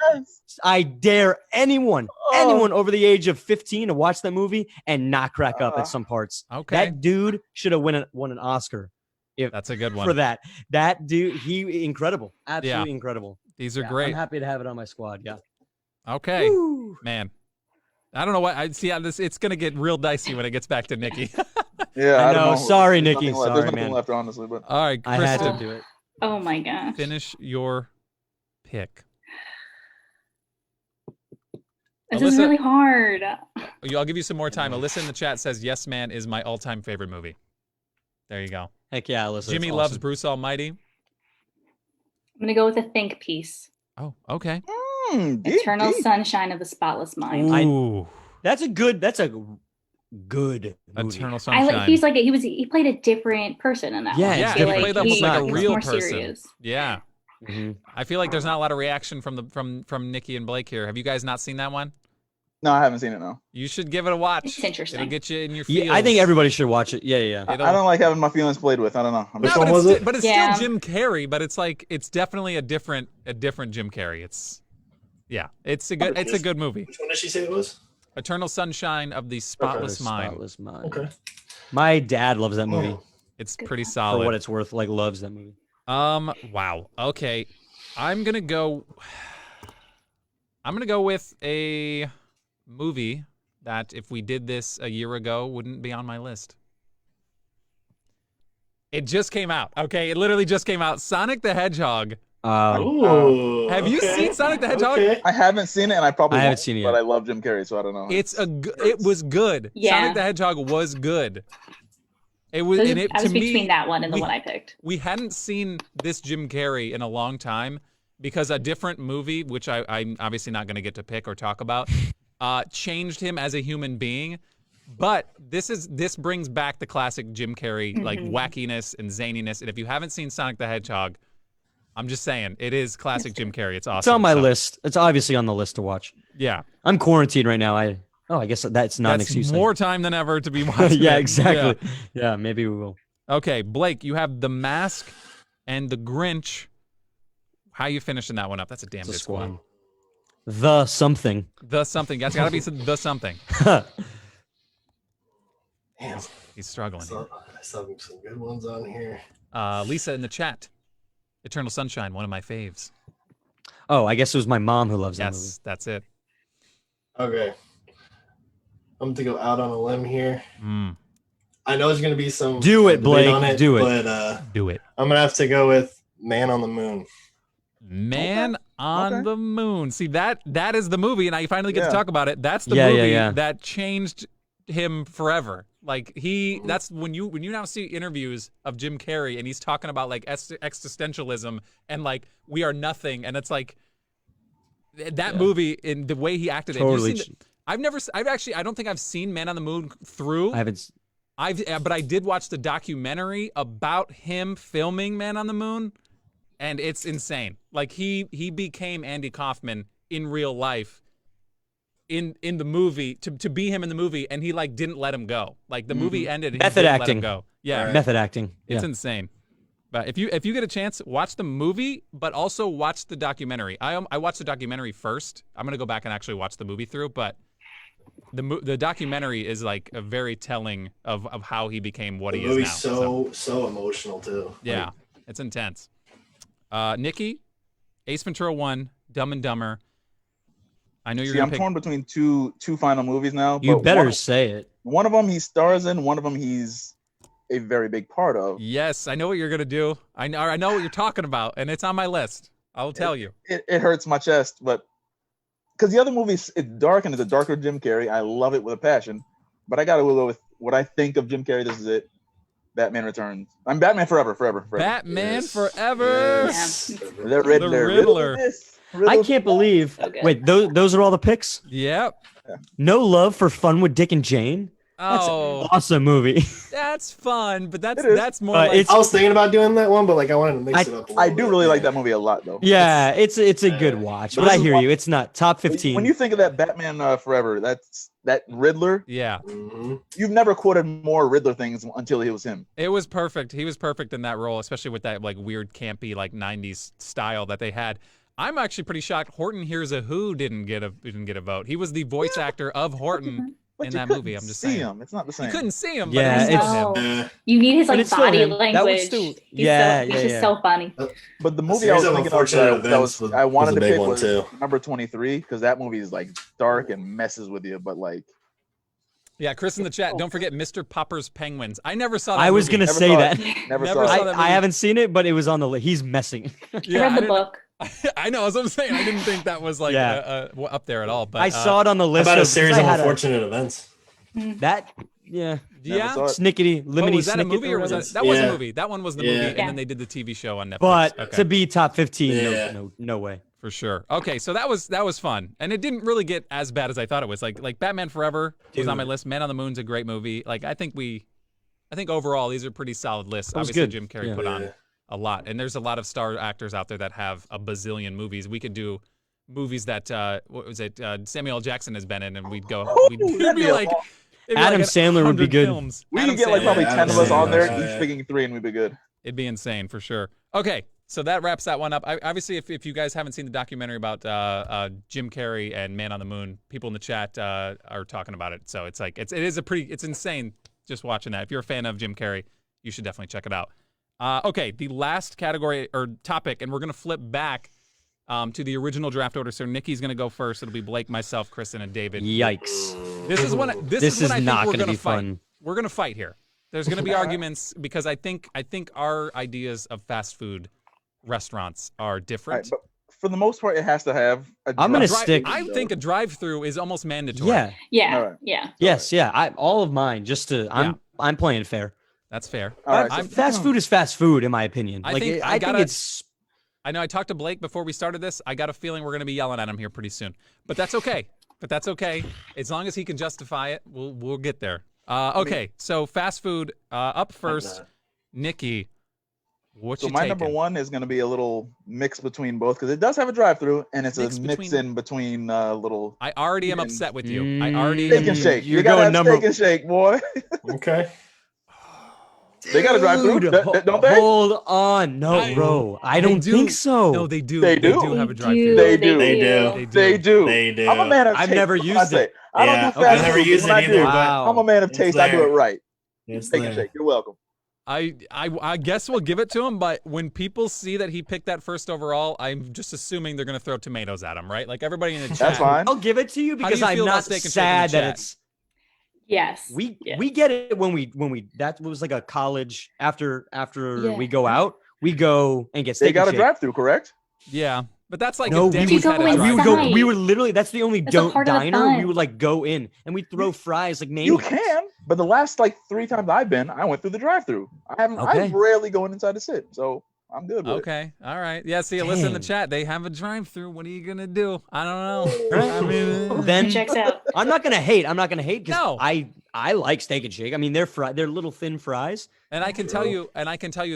I dare anyone over the age of 15 to watch that movie and not crack up at some parts, Okay. that dude should have won an Oscar. That's a good one. For that. That dude, he incredible. Absolutely incredible. These are Yeah, great. I'm happy to have it on my squad. Yeah. Okay. Woo. Man. I don't know what I see how this it's gonna get real dicey when it gets back to Nikki. Yeah, I don't know. Sorry, There's Nikki. nothing left. Sorry, There's nothing man. left, honestly. But All right, I had Kristen, to do it. Oh my gosh. finish your pick. This is Alyssa- really hard. I'll give you some more time. Alyssa in the chat says Yes Man is my all-time favorite movie. There you go. Heck yeah, Alyssa. Jimmy it's loves awesome. Bruce Almighty. I'm gonna go with a think piece. Oh, okay. deep, Eternal deep. Sunshine of the Spotless Mind. Ooh. That's a good movie. Eternal I Sunshine. like. He's like he played a different person in that Yeah, one. yeah, I he feel played like almost like a he was real more person. serious. Yeah. Mhm. I feel like there's not a lot of reaction from Nikki and Blake here. Have you guys not seen that one? No, I haven't seen it. No, You should give it a watch. It's interesting. It'll get you in your feels. Yeah, I think everybody should watch it. Yeah, yeah. I It'll- don't like having my feelings played with. I don't know. I'm Which just- one but was it's, it? But it's Yeah. still Jim Carrey. But it's definitely a different Jim Carrey. It's a good movie. Which one did she say it was? Eternal Sunshine of the Spotless Mind. Spotless Mind. Okay. My dad loves that movie. Oh. It's pretty For solid. what it's worth, like loves that movie. Wow. Okay. I'm gonna go with a movie that if we did this a year ago wouldn't be on my list. It just came out. Okay, it literally just came out. Sonic the Hedgehog. Ooh, Have you seen Sonic the Hedgehog? Okay. I haven't seen it, and I probably haven't won't, seen it but yet. I love Jim Carrey, so I don't know. It was good. Yeah. Sonic the Hedgehog was good. It was, I and it, was to between me, that one and the one I picked. we hadn't seen this Jim Carrey in a long time because a different movie, which I'm obviously not going to get to pick or talk about, changed him as a human being. But this brings back the classic Jim Carrey like wackiness and zaniness. And if you haven't seen Sonic the Hedgehog, I'm just saying it is classic Jim Carrey. It's awesome. It's on my list. It's obviously on the list to watch. Yeah, I'm quarantined right now. I guess that's not an that's excuse. more time than ever to be watching. Yeah, it. exactly. Yeah, maybe we will. Okay, Blake, you have The Mask and The Grinch. How you finishing that one up? That's a damn It's a good squad. squad. The something. The something. That's got to be the something. Damn. He's struggling. I saw some good ones on here. Lisa in the chat. Eternal Sunshine, one of my faves. Oh, I guess it was my mom who loves that movie. Yes, that's it. Okay. I'm going to go out on a limb here. Mm. I know there's going to be some Do it, debate Blake. on it, Do it. But Do it. I'm going to have to go with Man on the Moon. Man on the Moon. See, that is the movie, and I finally get to talk about it. That's the Yeah, movie yeah. that changed him forever. Like that's when you now see interviews of Jim Carrey and he's talking about like existentialism and like we are nothing, and it's like that movie in the way he acted. Totally. I don't think I've seen Man on the Moon through. I haven't. But I did watch the documentary about him filming Man on the Moon, and it's insane. Like he became Andy Kaufman in real life in the movie to be him in the movie, and he like didn't let him go. Like the movie ended, and Method he didn't acting. let him go. Yeah, Right. Method acting. it's Yeah. insane. But if you get a chance, watch the movie, but also watch the documentary. I watched the documentary first. I'm gonna go back and actually watch the movie through, but the documentary is like a very telling of how he became what The he is now. movie's so emotional too. Yeah, Like, it's intense. Nikki, Ace Ventura 1, Dumb and Dumber. I know you're See, gonna I'm pick. torn between two final movies now. You but better say it. one of them he stars in, one of them he's a very big part of. Yes, I know what you're gonna do. I know what you're talking about, and it's on my list. I'll tell you. It hurts my chest, but because the other movies, it's dark and it's a darker Jim Carrey. I love it with a passion, but I gotta go with what I think of Jim Carrey. This is it. Batman Returns. I'm Batman forever. Batman Yes. Forever. Yes. The Riddler. Riddler. I can't believe. So good. Wait, those are all the picks. Yep. No Love for Fun with Dick and Jane. That's Oh, an awesome movie. that's fun, but It is. that's more But like it's- I was thinking about doing that one, but like I wanted to mix it up a little I do bit. really like that movie a lot, though. Yeah, it's a good watch, But but I this is hear what- you. It's not top When 15. you think of that Batman Forever, that's that Riddler. yeah. Mhm. You've never quoted more Riddler things until it was him. It was perfect. He was perfect in that role, especially with that like weird campy like 90s style that they had. I'm actually pretty shocked Horton Hears a Who didn't get a vote. He was the voice actor of Horton But in you that couldn't movie. I'm just see saying. him. It's not the same. You couldn't see him, Yeah, but it was it's- still him. Yeah. You need his But like it's still body him. That was language. still- He's yeah, he's yeah, just yeah. so funny. But the A movie I series was of thinking of unfortunate that events I wanted was a to big pick one, was too. number 23 because that movie is like dark and messes with you. But like, Yeah, Chris in the chat. Don't forget Mr. Popper's Penguins. I never saw that I was movie. gonna Never say saw that. never Never saw saw it. that I movie. haven't seen it, but it was on the list. He's messing. Yeah, I read the didn't- book. I know. As I'm saying, I didn't think that was like Yeah. up there at all. But I saw it on the How list. about a of- series I of had unfortunate events? that. Yeah, yeah. saw it. Snickety, Oh, Limity was that a Snicket movie or was whatever. that was a Yeah. movie? That one was the Yeah. movie, and Yeah. then they did the TV show on Netflix. But okay. to be top 15, Yeah. no way. For sure. Okay, so that was fun, and it didn't really get as bad as I thought it was. Like Batman Forever was on my Dude. list. Man on the Moon's a great movie. Like I think overall these are pretty solid lists. That was Obviously good. Jim Carrey Yeah. put on Yeah. a lot, and there's a lot of star actors out there that have a bazillion movies. We could do movies that what was it? Samuel L. Jackson has been in, and we'd that'd be be a like. lot. it'd be Adam like Sandler would be 100 good. Films. We Adam could get like Sandler. probably Yeah, 10 of us Adam on there, Sandler, each yeah. picking 3, and we'd be good. It'd be insane for sure. Okay, so that wraps that one up. Obviously, if you guys haven't seen the documentary about Jim Carrey and Man on the Moon, people in the chat are talking about it. So it's like it's insane just watching that. If you're a fan of Jim Carrey, you should definitely check it out. Okay, the last category or topic, and we're gonna flip back to the original draft order. So Nikki's gonna go first. It'll be Blake, myself, Kristen, and David. Yikes! This is when This when is I think not we're gonna gonna be fight. fun. We're gonna fight here. There's going to be arguments because I think our ideas of fast food restaurants are All right, different. but for the most part, it has to have. I'm gonna stick. I think a drive-through is almost mandatory. Yeah. Yeah. All right. Yeah. Yes. Yeah. All of mine. Just to. I'm playing fair. That's fair. All right, Fast food is fast food, in my opinion. I Like, think I gotta- think it's. I know I talked to Blake before we started this. I got a feeling we're going to be yelling at him here pretty soon. But that's okay. As long as he can justify it, we'll get there. Okay, so fast food up first. Nikki, what So you my taking? number one is going to be a little mix between both because it does have a drive-through and it's Mix a mix in between little I already am chicken. upset with you. I already steak and shake. You're You gotta going have number. steak and shake, boy. Okay. They got a drive-through, Dude, don't they? Hold on, no, bro. I don't think so. No, they do. They do. have a drive-through. They do. They do. They do. They do. I'm a man of I've taste. never That's what used I say. it. I don't Yeah, do I've fast never food, used but when it I do, either, Wow. I'm a man of It's taste. I do it there. right. It's Steak and there. shake. You're welcome. I guess we'll give it to him, but when people see that he picked that first overall, I'm just assuming they're going to throw tomatoes at him, right? Like everybody in the chat. That's fine. I'll give it to you How do because you I'm feel about not steak and shake in the sad that chat? it's. Yes. We Yeah. we get it when we that was like a college after Yeah. we go out, we go and get They steak got a and shake. drive-through, correct? Yeah, but that's like No, if we Denny's would had a go we would drive-through. go. We would literally. That's the only That's a part of the diner. We fun. would like go in and we throw fries like You maniacs. can, but the last like 3 times I've been, I went through the drive-through. I'm Okay. rarely going inside to sit, so I'm good with it. Okay, all right. Yeah, see, listen in the Dang. chat. They have a drive-through. What are you gonna do? I don't know. Right. I mean, Then Checks out. I'm not gonna hate. I'm not gonna hate because No. I like steak and shake. I mean, they're little thin fries. and I can tell you,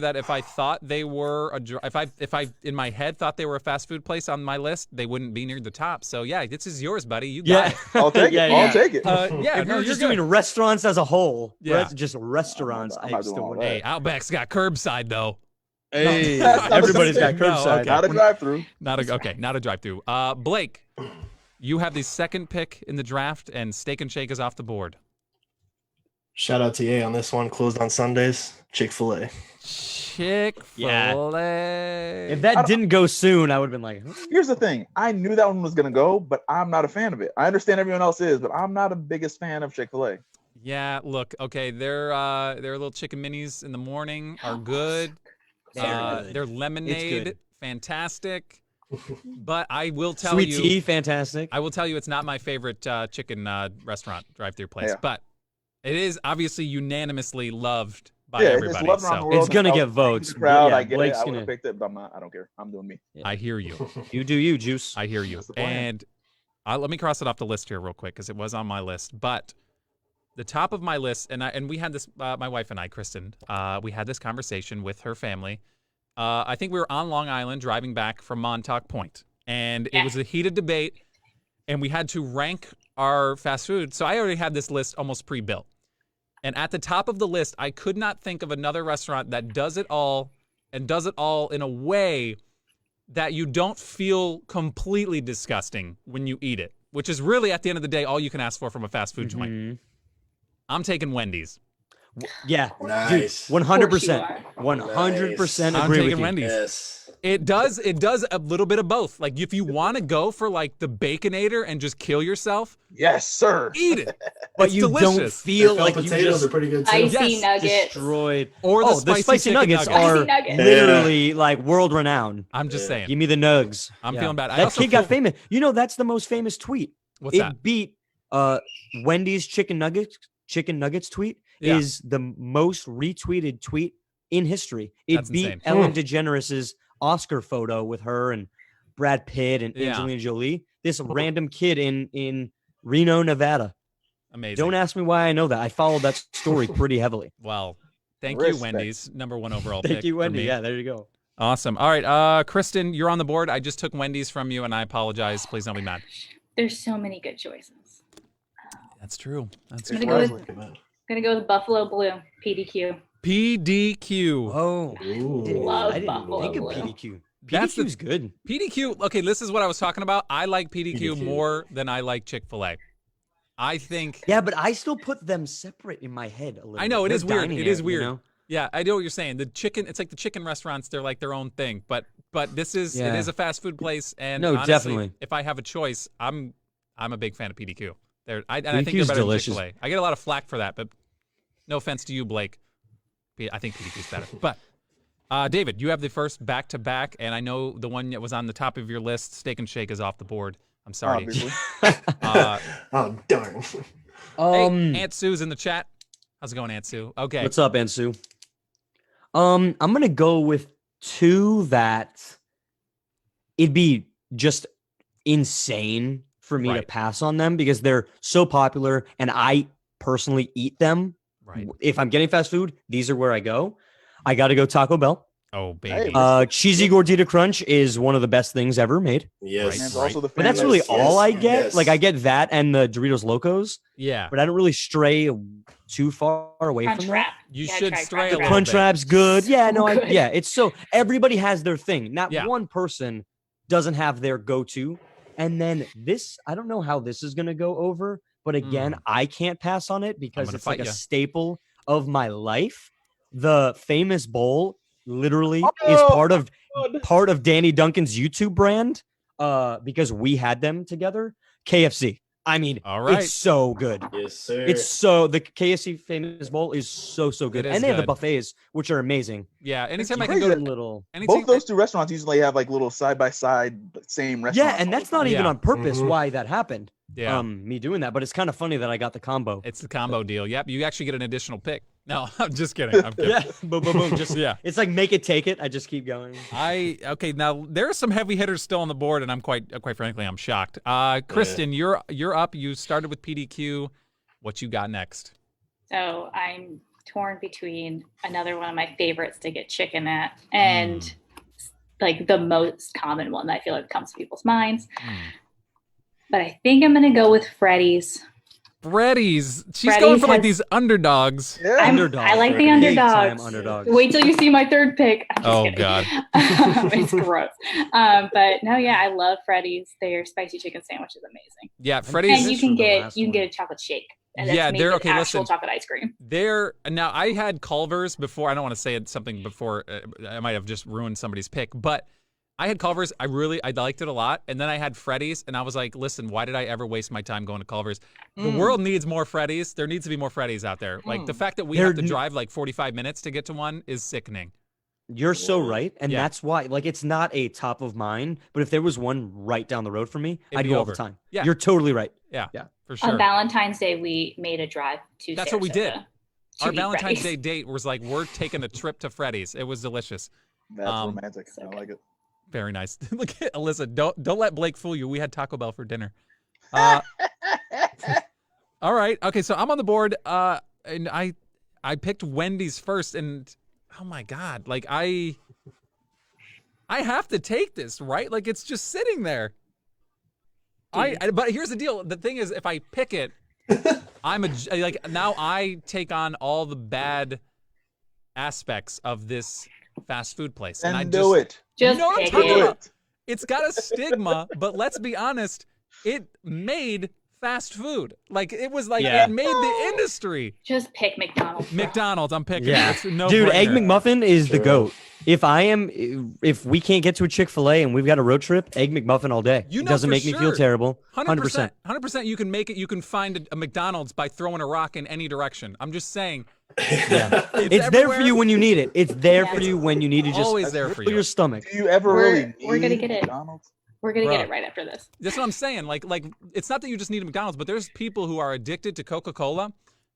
that if I thought they were if I in my head thought they were a fast food place on my list, they wouldn't be near the top. So yeah, this is yours, buddy. You got Yeah, it. I'll take Yeah, it. yeah. I'll take it. Yeah, If no, you're you're just good. doing restaurants as a whole, Yeah. just restaurants, I'm I not still doing all wouldn't. that. Hey, Outback's got curbside though. Hey, That's not the everybody's same got thing. No, curbside. okay. Not a drive-through. Not a drive-through. Blake, you have the second pick in the draft, and Steak and Shake is off the board. Shout out to EA on this one. Closed on Sundays. Chick-fil-A. Chick-fil-A. If that didn't go soon, I would have been like, huh? Here's the thing. I knew that one was gonna go, but I'm not a fan of it. I understand everyone else is, but I'm not the biggest fan of Chick-fil-A. Yeah, look, okay, their little chicken minis in the morning are good. Very good. Their lemonade, fantastic. But I will tell sweet you, tea, fantastic. I will tell you, it's not my favorite chicken restaurant drive-through place. Yeah. But it is obviously unanimously loved by Yeah, everybody. it's loved around the So world. It's gonna I was get thinking votes, the but crowd, yeah, I get Blake's it. I would gonna- have picked it, but I'm not. I don't care. I'm doing me. I hear you. You do you, Juice. I hear you. That's the plan. And let me cross it off the list here real quick because it was on my list. But the top of my list, and we had this, my wife and I, Kristen, we had this conversation with her family. I think we were on Long Island driving back from Montauk Point, and it was a heated debate, and we had to rank our fast food. So I already had this list almost pre-built. And at the top of the list, I could not think of another restaurant that does it all and does it all in a way that you don't feel completely disgusting when you eat it, which is really, at the end of the day, all you can ask for from a fast food joint. Mhm. I'm taking Wendy's. Yeah, Nice. dude, 100%, 100% I'm agree taking with you. Wendy's. Yes. It does a little bit of both. Like, if you want to go for, like, the Baconator and just kill yourself, Yes, sir. eat it. But It's you don't delicious. feel Their like you potatoes just are pretty good too. Icy Yes, nuggets. destroyed. Or the the spicy chicken nuggets nuggets. are Spicy nuggets. literally like world renowned. I'm just saying. Give me the nugs. I'm feeling bad. I That also kid got feel- famous. You know, that's the most famous tweet. What's that? Beat Wendy's chicken nuggets tweet Yeah. is the most retweeted tweet in history. It That's beat insane. Ellen DeGeneres' Oscar photo with her and Brad Pitt and Yeah. Angelina Jolie. This random kid in Reno, Nevada. Amazing. Don't ask me why I know that. I followed that story pretty heavily. Well, thank you, Respect. Wendy's. Number one overall pick. Thank you, for Wendy. me. Yeah, there you go. Awesome. All right, Kristen, you're on the board. I just took Wendy's from you, and I apologize. Please don't be mad. There's so many good choices. That's true. That's I'm true. gonna go Surprisingly with, good. gonna go with Buffalo Blue PDQ. PDQ. Oh, Ooh. Love I didn't Buffalo think of Blue. PDQ. That's the- PDQ's good. PDQ. Okay, this is what I was talking about. I like PDQ PDQ. more than I like Chick-fil-A. I think. Yeah, but I still put them separate in my head a little. I know, it bit. is They're weird. dining It is area, weird. You know? Yeah, I know what you're saying. The chicken. It's like the chicken restaurants. They're like their own thing. But this is it Yeah. is a fast food place. And No, honestly, definitely. if I have a choice, I'm a big fan of PDQ. I think they're PDQ 's better delicious. than Chick-fil-A. I get a lot of flack for that, but No offense to you, Blake. I think PDQ's better. But David, you have the first back-to-back, and I know the one that was on the top of your list, Steak and Shake, is off the board. I'm sorry. Oh, darn. Hey, Aunt Sue's in the chat. How's it going, Aunt Sue? Okay. What's up, Aunt Sue? I'm gonna go with two that it'd be just insane for me to pass on them because they're so popular and I personally eat them. Right. If I'm getting fast food, these are where I go. I got to go Taco Bell. Oh, baby. Cheesy Gordita Crunch is one of the best things ever made. Yes. Right. Also the But that's really all I get. Yes. Like I get that and the Doritos Locos. Yeah. But I don't really stray too far away Crunch from that. wrap. You gotta should try stray a Crunch little Wrap. Crunch bit. Wrap's good. Yeah, no, good. it's so everybody has their thing. Not Yeah. one person doesn't have their go-to. And then this, I don't know how this is gonna go over, but again, I can't pass on it because gonna it's like fight a ya. staple of my life. The famous bowl literally Oh, is God. part of Danny Duncan's YouTube brand because we had them together. KFC. I mean, All right. it's so good. Yes, sir. It's so the KFC famous bowl is so good, It is and they have the good. buffets, which are amazing. Yeah. Anytime It's I can go crazy. to Little, anything, Both those two restaurants usually have like little side by side same restaurants. yeah, and that's not even Yeah. on purpose Mhm. why that happened. Yeah. Me doing that, but it's kind of funny that I got the combo. It's the combo deal. Yep. You actually get an additional pick. No, I'm just kidding. I'm kidding. Yeah, boom, boom, boom. Just Yeah. it's like make it, take it. I just keep going. Okay. Now there are some heavy hitters still on the board, and I'm quite frankly, I'm shocked. Kristen, you're up. You started with PDQ. What you got next? So I'm torn between another one of my favorites to get chicken at and like the most common one that I feel like comes to people's minds. But I think I'm gonna go with Freddy's. Freddy's. She's Freddy's going for like has- these underdogs. Yeah. Underdog. I like the Big time underdogs. underdogs. Wait till you see my third pick. I'm just Oh kidding. God. It's gross. But no, yeah, I love Freddy's. Their spicy chicken sandwich is amazing. Yeah, Freddy's. And you for can the get last a one. chocolate shake. And Yeah, that's made they're with okay. actual Listen, chocolate ice cream. There now, I had Culver's before. I don't want to say something before. I might have just ruined somebody's pick, but I had Culver's. I liked it a lot, and then I had Freddy's, and I was like, listen, why did I ever waste my time going to Culver's? The world needs more Freddy's. There needs to be more Freddy's out there. Like the fact that we have to drive like 45 minutes to get to one is sickening. You're so right, and Yeah. that's why. Like, it's not a top of mind, but if there was one right down the road for me, It'd I'd be go all over. the time. Yeah. You're totally right. Yeah, Yeah. for sure. On Valentine's Day, we made a drive to That's what we did. Sarasota to Our eat Valentine's Freddy's. Day date was like, we're taking a trip to Freddy's. It was delicious. That's romantic. so I like it. Very nice. Look at Alyssa. Don't let Blake fool you. We had Taco Bell for dinner. All right. Okay, so I'm on the board. And I picked Wendy's first, and oh my God, like I have to take this, right? Like it's just sitting there. But here's the deal. The thing is, if I pick it, now I take on all the bad aspects of this fast food place, and I And just do it. Just You know what I'm pick talking it. Do about? it. It's got a stigma, but let's be honest, it made fast food. Like it was like Yeah. it made the industry. Just pick McDonald's. McDonald's, I'm picking. Yeah. It's no Dude, Egg brainer. McMuffin is the Sure. goat. If we can't get to a Chick-fil-A and we've got a road trip, Egg McMuffin all day. You It know doesn't for make me feel sure. terrible. 100%. 100%. You can make it. You can find a McDonald's by throwing a rock in any direction. I'm just saying. Yeah. It's It's there for everywhere. you when you need it. It's there Yeah. for you when you need to just Always there for fill you. your stomach. Do you ever really We're gonna need get it. McDonald's? We're gonna Bro. get it right after this. That's what I'm saying. Like it's not that you just need a McDonald's, but there's people who are addicted to Coca-Cola.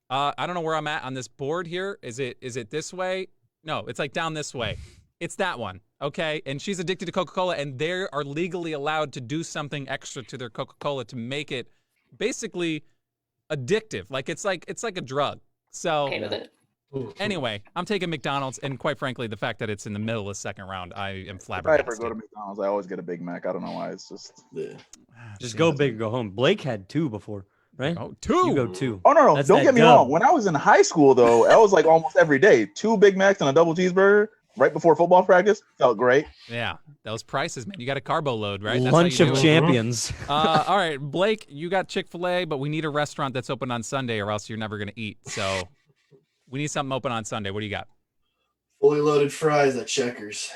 I don't know where I'm at on this board here. Is it this way? No, it's like down this way. It's that one. Okay. And she's addicted to Coca-Cola, and they are legally allowed to do something extra to their Coca-Cola to make it basically addictive. Like it's like a drug. So Okay with it. anyway, I'm taking McDonald's, and quite frankly, the fact that it's in the middle of the second round, I am If I ever flabbergasted. go to McDonald's, I always get a Big Mac. I don't know why. It's just. Yeah. Just go big or go home. Blake had 2 before, right? Oh, 2. You go 2. Oh no! That's Don't that get me dub. wrong. When I was in high school, though, that was like almost every day. 2 Big Macs and a double cheeseburger right before football practice felt great. Yeah, those prices, man. You got a carbo load, right? That's how Lunch you of do it. champions. All right, Blake, you got Chick-fil-A, but we need a restaurant that's open on Sunday, or else you're never gonna eat. So we need something open on Sunday. What do you got? Fully loaded fries at Checkers.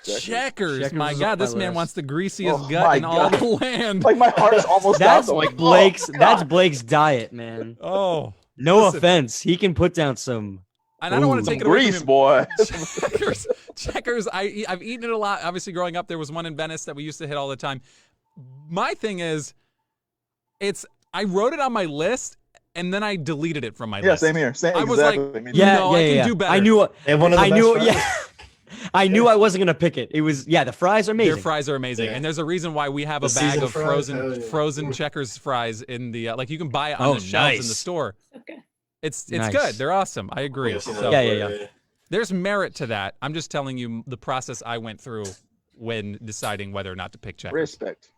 Checkers. My is God, on this my man list. wants the greasiest Oh, gut my in all God. the land. Like my heart is almost That's stopped. I'm like, Blake's. oh, That's God. Blake's diet, man. Oh, No Listen. offense, he can put down some. And I don't want to Ooh. take it away Grease, from boy. Checkers. I've eaten it a lot. Obviously, growing up, there was one in Venice that we used to hit all the time. My thing is, I wrote it on my list and then I deleted it from my list. Yeah, same here. I was like, exactly. No, I can do better. I knew. They have one of the I best knew. fries. Yeah. I knew I wasn't gonna pick it. It was the fries are amazing. Their fries are amazing, Yeah. and there's a reason why we have The a bag seasoned of fries, hell yeah. frozen Checkers fries in the like you can buy it on Oh, the shelves in the nice. store. Okay. It's Nice. good. They're awesome. I agree. I've seen So, that Yeah. before, there's merit to that. I'm just telling you the process I went through when deciding whether or not to pick Checkers. Respect.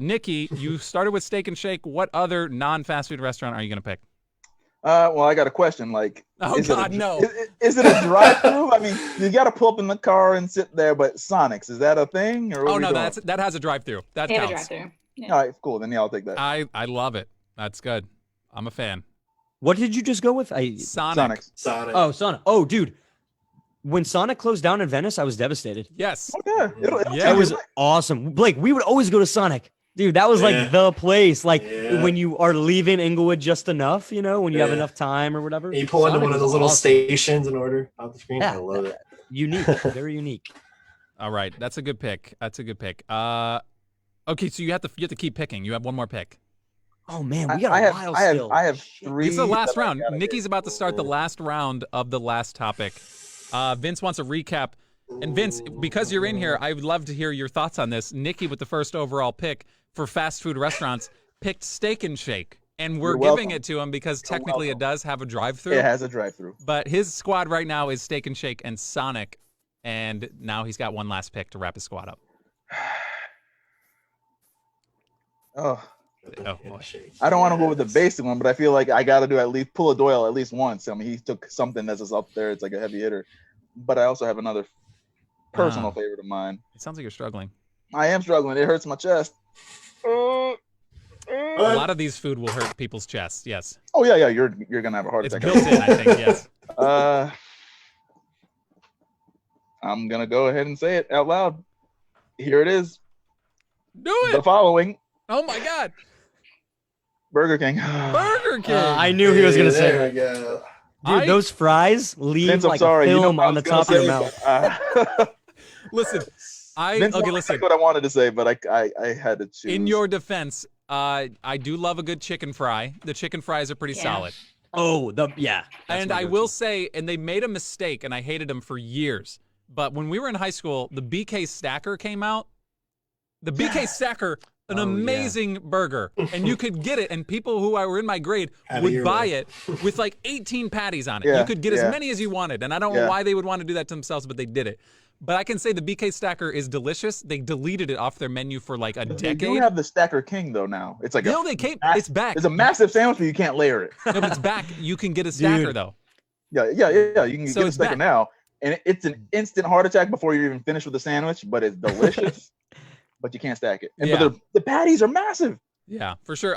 Nikki, you started with Steak and Shake. What other non-fast food restaurant are you gonna pick? Well, I got a question. Like, Oh God, no. Is it a drive-through? I mean, you got to pull up in the car and sit there. But Sonic's, is that a thing? Or what Oh are we no, doing? that has a drive-through. That They have a counts. drive-through. Yeah. All right, cool. Then yeah, I'll take that. I love it. That's good. I'm a fan. What did you just go with? Sonic. Sonic's. Sonic. Oh, Sonic. Oh, dude. When Sonic closed down in Venice, I was devastated. Yes. Oh yeah, it'll Yeah. change That was your life. awesome. Blake, we would always go to Sonic. Dude, that was Yeah. like the place. Like Yeah. when you are leaving Inglewood just enough, when you have Yeah. enough time or whatever. And you pull into Sonic one of was those little awesome. stations and order off the screen. Yeah. I love it. Unique, very unique. All right, that's a good pick. Okay, so you have to keep picking. You have one more pick. Oh man, we got I a have, while I have, still. I have Shit. three. It's the last that I round. gotta Nikki's get. about to start the last round of the last topic. Vince wants a recap. And Vince, because you're in here, I would love to hear your thoughts on this. Nikki, with the first overall pick for fast food restaurants, picked Steak and Shake. And we're You're giving welcome. it to him because You're technically it welcome. does have a drive-through. It has a drive-through. But his squad right now is Steak and Shake and Sonic. And now he's got one last pick to wrap his squad up. Oh, Oh, boy. I don't want to go with the basic one, but I feel like I got to do at least pull a Doyle at least once. I mean, he took something that's just up there. It's like a heavy hitter. But I also have another personal favorite of mine. It sounds like you're struggling. I am struggling. It hurts my chest. A lot of these food will hurt people's chests. Yes. Oh yeah. You're gonna have a heart It's attack. built in, I think. Yes. I'm gonna go ahead and say it out loud. Here it is. Do The it. following: Oh my God. Burger King. Burger King. I knew he was gonna say There that. we go. Dude, those fries leave Vince, I'm like sorry. a You know film what I on the was gonna top of your say, mouth. but, Listen, Vince, okay. that's Listen. what I wanted to say, but I had to choose. In your defense, I do love a good chicken fry. The chicken fries are pretty Yeah. solid. Oh, that's And my I go-to. will say, and they made a mistake, and I hated them for years. But when we were in high school, the BK Stacker came out. The BK Stacker, an Oh, yeah. amazing burger, and you could get it, and people who were in my grade Had a would year buy one. it with like 18 patties on it. Yeah, You could get yeah. as many as you wanted, and I don't know Yeah. why they would want to do that to themselves, but they did it. But I can say the BK Stacker is delicious. They deleted it off their menu for like a They do decade. have the Stacker King though now. It's like No, they came. mass- It's back. It's a massive sandwich, but you can't layer it. No, but it's back. You can get a stacker Dude. though. Yeah. You can So get a it's Stacker back. now, and it's an instant heart attack before you're even finished with the sandwich. But it's delicious. But you can't stack it. And Yeah. but the patties are massive. Yeah, for sure.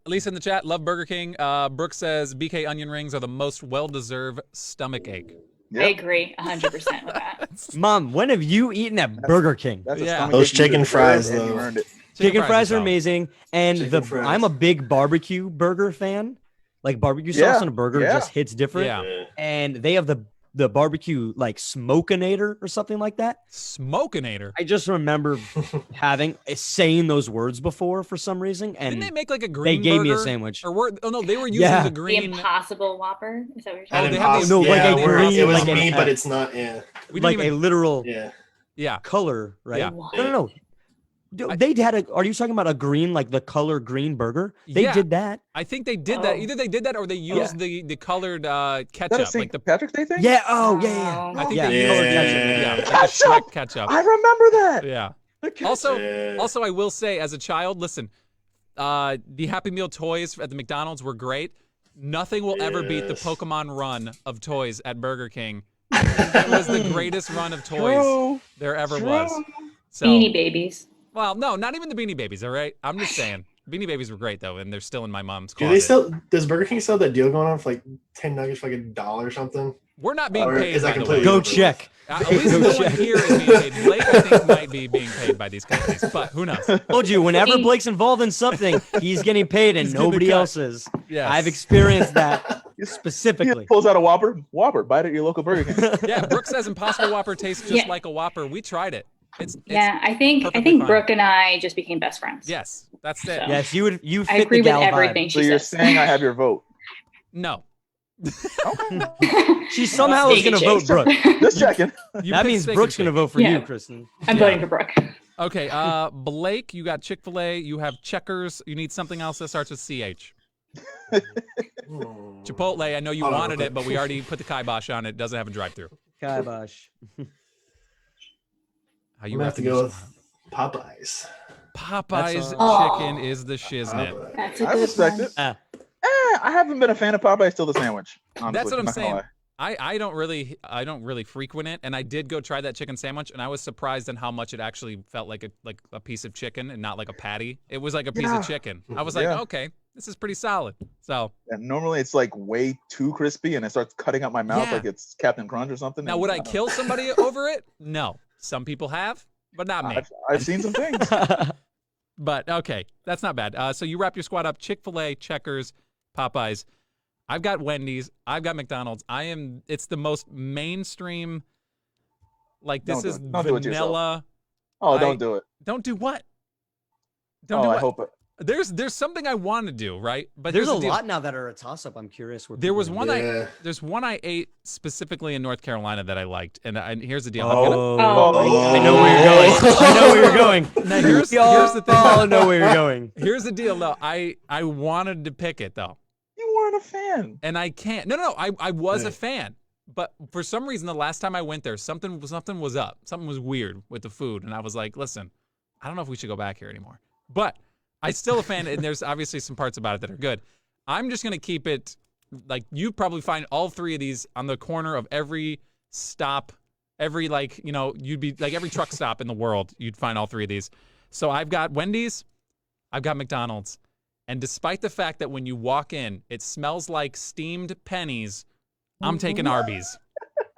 Lisa in the chat, love Burger King. Brooke says BK onion rings are the most well-deserved stomach ache. I agree 100% with that. Mom, when have you eaten at Burger King? That's a Yeah. stomach Those ache you chicken deserve, fries, and you though. earned it. Chicken fries are solid. amazing, and Chicken fries. I'm a big barbecue burger fan. Like barbecue Yeah, sauce on a burger yeah. just hits different. Yeah. And they have the barbecue like smokinator or something like that. Smokinator. I just remember saying those words before for some reason, and Didn't they make like a green gave me a burger? sandwich. Or were, oh no, they were using Yeah. the The green. Impossible Whopper. Is that what you're Oh, saying? they have No, like a where green, it was like an- meat, but it's not. Yeah. We like didn't a even, literal Yeah. yeah. color, right? Yeah. What? No. They had a. Are you talking about a green, like the color green burger? They Yeah. did that. I think they did that. Oh. Either they did that or they used the colored Is that a ketchup, St. like the. Patrick's Day thing? Yeah. Oh, yeah. Oh. I think Yeah. they used Yeah. ketchup. Yeah, like the Ketchup! Shrek ketchup. I remember that. Yeah. The ketchup. Also, Yeah. also, I will say, as a child, listen, the Happy Meal toys at the McDonald's were great. Nothing will ever beat the Yes. Pokemon run of toys at Burger King. It was the greatest run of toys True. there ever True. was. So, Beanie Babies. well, no, not even the Beanie Babies. All right, I'm just saying, Beanie Babies were great though, and they're still in my mom's Do closet. they still? Does Burger King sell that deal going on for like 10 nuggets for like $1 or something? We're not being Or paid, is that by the way. completely Go overlooked? check. At least no one here is being paid. Blake, I think, might be being paid by these companies, but who knows? Told you, whenever Blake's involved in something, he's getting paid and He's getting a nobody cut. else is. Yes. I've experienced that He specifically. pulls out a Whopper, bite at your local Burger King. Yeah, Brooke says Impossible Whopper tastes just like a Whopper. We tried it. It's Yeah, I think perfectly fine. Brooke and I just became best friends. Yes, that's it. So- Yes, you I fit agree the with gal everything vibe. So she you're says. saying I have your vote? No. She somehow is Steak going and to vote shakes. Brooke. Just checking. You That picked means Steak Brooke's and going to Shake. vote for Yeah. you, Kristen. I'm voting for Brooke. Okay, Blake, you got Chick-fil-A. You have Checkers. You need something else that starts with CH. Chipotle, I know you Hold on, wanted real it, but we already put the kibosh on it. Doesn't have a drive-through. Kibosh. How I'm you gonna have to repping go your with Popeyes. Popeyes That's, chicken is the shiznit. Popeyes. That's a I good respect one. it. Ah. I haven't been a fan of Popeye till the sandwich. Honestly. That's what I'm not gonna saying. lie. I don't really frequent it, and I did go try that chicken sandwich, and I was surprised in how much it actually felt like a piece of chicken and not like a patty. It was like a piece Yeah. of chicken. I was like, Yeah. okay, this is pretty solid. So And normally it's like way too crispy, and it starts cutting up my mouth Yeah. like it's Captain Crunch or something. now, and would I don't know. kill somebody over it? No. Some people have, but not me. I've seen some things. But okay, that's not bad. So you wrap your squad up: Chick-fil-A, Checkers, Popeyes. I've got Wendy's. I've got McDonald's. It's the most mainstream. Like this is Don't do it to yourself. vanilla. Oh, don't do it. Don't do what? Don't Oh, do I what? hope it. There's something I want to do, right? But There's here's a the deal. lot now that are a toss-up. I'm curious. Where There was people- one Yeah. there's one I ate specifically in North Carolina that I liked, and here's the deal. Oh, Oh. I know where you're going. I know where you're going. Now, here's We all the thing. know where you're going. Here's the deal, though. I wanted to pick it though, You weren't a fan. and I can't. No. I was a Right. fan, but for some reason, the last time I went there, something was up. Something was weird with the food, and I was like, listen, I don't know if we should go back here anymore. But I'm still a fan, and there's obviously some parts about it that are good. I'm just gonna keep it like you probably find all three of these on the corner of every stop, every you'd be like every truck stop in the world, you'd find all three of these. So I've got Wendy's, I've got McDonald's, and despite the fact that when you walk in, it smells like steamed pennies, I'm taking Arby's.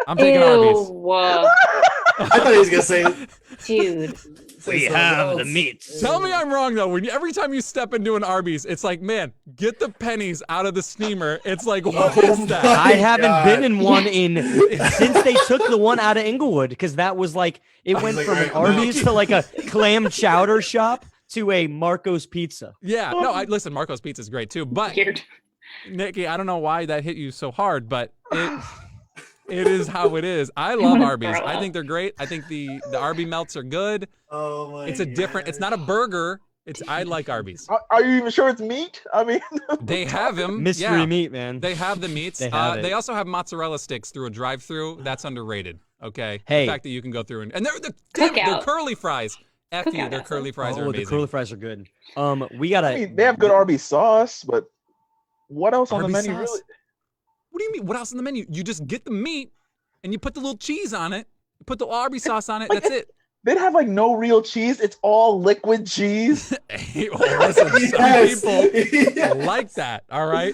I'm taking Arby's. Whoa, I thought he was gonna say dude. We have the meats. Tell me I'm wrong though. Every time you step into an Arby's, it's like, man, get the pennies out of the steamer. It's like, what is that? I haven't God. been in one since they took the one out of Inglewood because that was like it went like, from an all right, Arby's to like a clam chowder shop to a Marco's Pizza. Yeah, no, listen, Marco's Pizza is great too. But Weird. Nikki, I don't know why that hit you so hard, but it is how it is. I love Arby's. I think they're great. I think the Arby melts are good. Oh my It's a different. It's not a burger. I like Arby's. Are you even sure it's meat? I mean, They have them. Mystery yeah. meat, man. They have the meats. They have it. They also have mozzarella sticks through a drive-through. That's underrated. Okay. Hey. The fact that you can go through and they're Cookout. curly fries. F you, Cookout their has curly them. fries are Oh, the amazing. curly fries are good. We gotta. I mean, they have good Arby's sauce, but what else on the Arby's menu sauce? really? What do you mean? What else on the menu? You just get the meat and you put the little cheese on it. You put the Arby's sauce on it. That's it. They'd have like no real cheese. It's all liquid cheese. Hey, well, listen, Yes. some people Yes. like that. All right.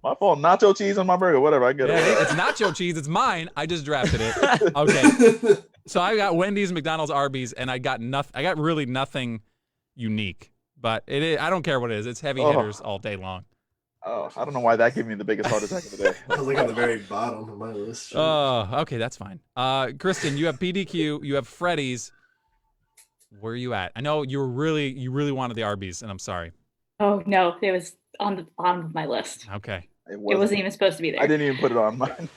My fault. Nacho cheese on my burger. Whatever. I get Yeah, it. it's nacho cheese. It's mine. I just drafted it. Okay. So I got Wendy's, McDonald's, Arby's, and I got really nothing unique. But it is, I don't care what it is. It's heavy Oh. hitters all day long. Oh, I don't know why that gave me the biggest heart attack of the day. I was like at the very bottom of my list. Oh, okay, that's fine. Kristen, you have PDQ, you have Freddy's. Where are you at? I know you really wanted the Arby's, and I'm sorry. Oh no, it was on the bottom of my list. Okay. It wasn't even supposed to be there. I didn't even put it on mine.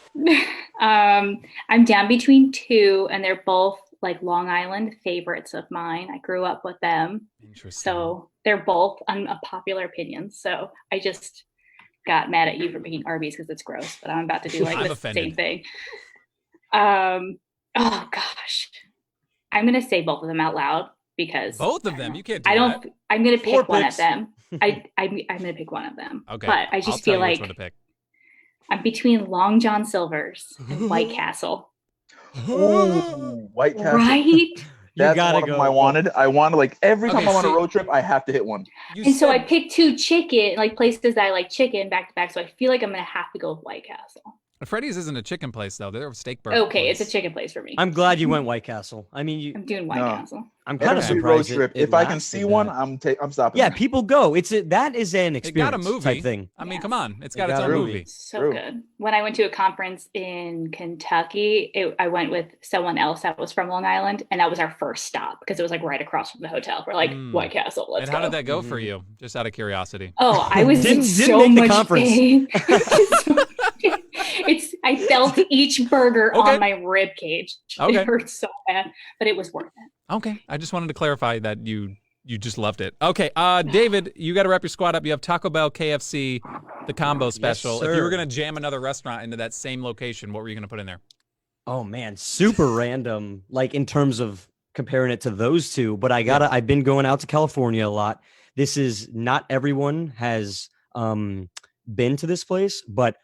I'm down between two, and they're both like Long Island favorites of mine. I grew up with them, Interesting. so they're both unpopular opinions. So I just got mad at you for picking Arby's because it's gross, but I'm about to do like I'm the offended. same thing. Oh gosh, I'm gonna say both of them out loud because Both of them? You can't do I don't. that. I'm gonna pick Four one picks. of them. I'm gonna pick one of them. Okay. but I I'll just tell feel you which like one to pick. I'm between Long John Silver's and White Castle. Ooh, White Castle. Right? You That's gotta one of go. them I wanted. I wanted like every time Okay, I'm on a see- road trip, I have to hit one. You And so I said- picked two chicken, like places that I like chicken back to back. So I feel like I'm gonna have to go with White Castle. Freddy's isn't a chicken place though. They're a steak burger. Okay, it's a place. chicken place for me. I'm glad you went White Castle. I mean, I'm doing White No. Castle. I'm kind of Every road surprised. trip. It If I can lasted see one, that. I'm stopping. Yeah, there. people go. That is an It got a experience movie type thing. I mean, Yes. come on. It's It got its got own a movie. movie. So True. good. When I went to a conference in Kentucky, I went with someone else that was from Long Island, and that was our first stop because it was like right across from the hotel. We're like, White Castle, let's And how go. did that go for Mhm. you? Just out of curiosity. Oh, I was in Didn't so make the much conference. pain. I felt each burger Okay. on my rib cage. Okay. It hurt so bad, but it was worth it. Okay. I just wanted to clarify that you just loved it. Okay. David, you got to wrap your squad up. You have Taco Bell, KFC, the combo special. If you were sir. going to jam another restaurant into that same location, what were you going to put in there? Oh man, super random. Like in terms of comparing it to those two, but I've been going out to California a lot. This is not everyone has been to this place, but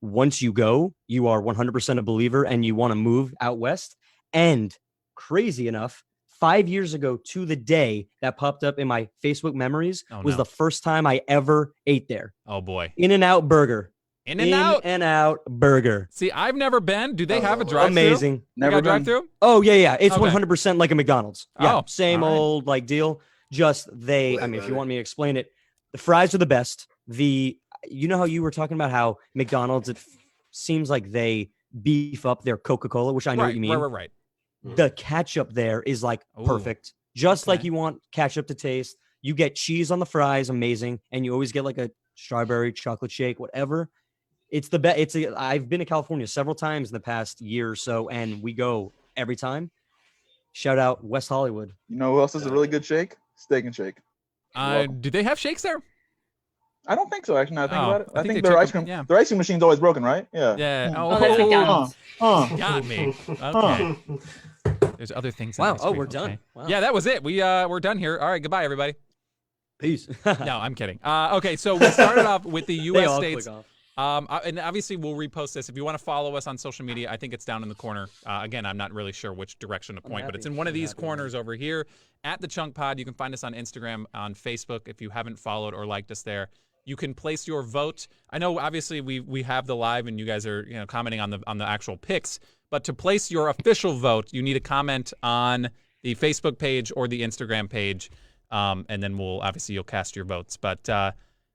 once you go, you are 100% a believer and you want to move out west. And crazy enough, 5 years ago to the day that popped up in my Facebook memories was the first time I ever ate there. Oh boy. In-N-Out Burger. In-N-Out? In-N-Out Burger. See, I've never been. Do they have a drive-thru? Amazing. They got Never a been. drive-thru? Oh yeah. It's Okay. 100% like a McDonald's. Yeah, Oh, same all right. old like deal. Just Way I mean, if you better. want me to explain it, the fries are the best. You know how you were talking about how McDonald's, seems like they beef up their Coca-Cola, which I know what you mean. Right. The ketchup there is like Ooh, perfect, just like okay. you want ketchup to taste. You get cheese on the fries, amazing, and you always get like a strawberry chocolate shake, whatever. It's the best. I've been to California several times in the past year or so, and we go every time. Shout out West Hollywood. You know who else is a really good shake? Steak and Shake. Do they have shakes there? I don't think so. Actually, now that I think Oh, about it. I I think think they their took ice cream, them- yeah. their ice cream machine's always broken, right? Yeah. Yeah. Oh, that's McDonald's. Got me. Okay. There's other things. in Wow. ice Oh, cream, we're done. okay. Wow. Yeah, that was it. We're done here. All right. Goodbye, everybody. Peace. No, I'm kidding. Okay, so we started off with the They U.S. all states. click off. And obviously we'll repost this. If you want to follow us on social media, I think it's down in the corner. Again, I'm not really sure which direction to point, but it's in one of these corners over here at the Chunk Pod. You can find us on Instagram, on Facebook. If you haven't followed or liked us there, you can place your vote. I know obviously we have the live and you guys are commenting on the actual picks, but to place your official vote, you need a comment on the Facebook page or the Instagram page, and then you'll cast your votes. But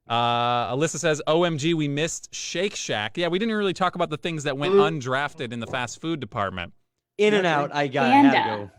Alyssa says, OMG, we missed Shake Shack. Yeah, we didn't really talk about the things that went undrafted in the fast food department. In-N-Out, I had to Panda. go.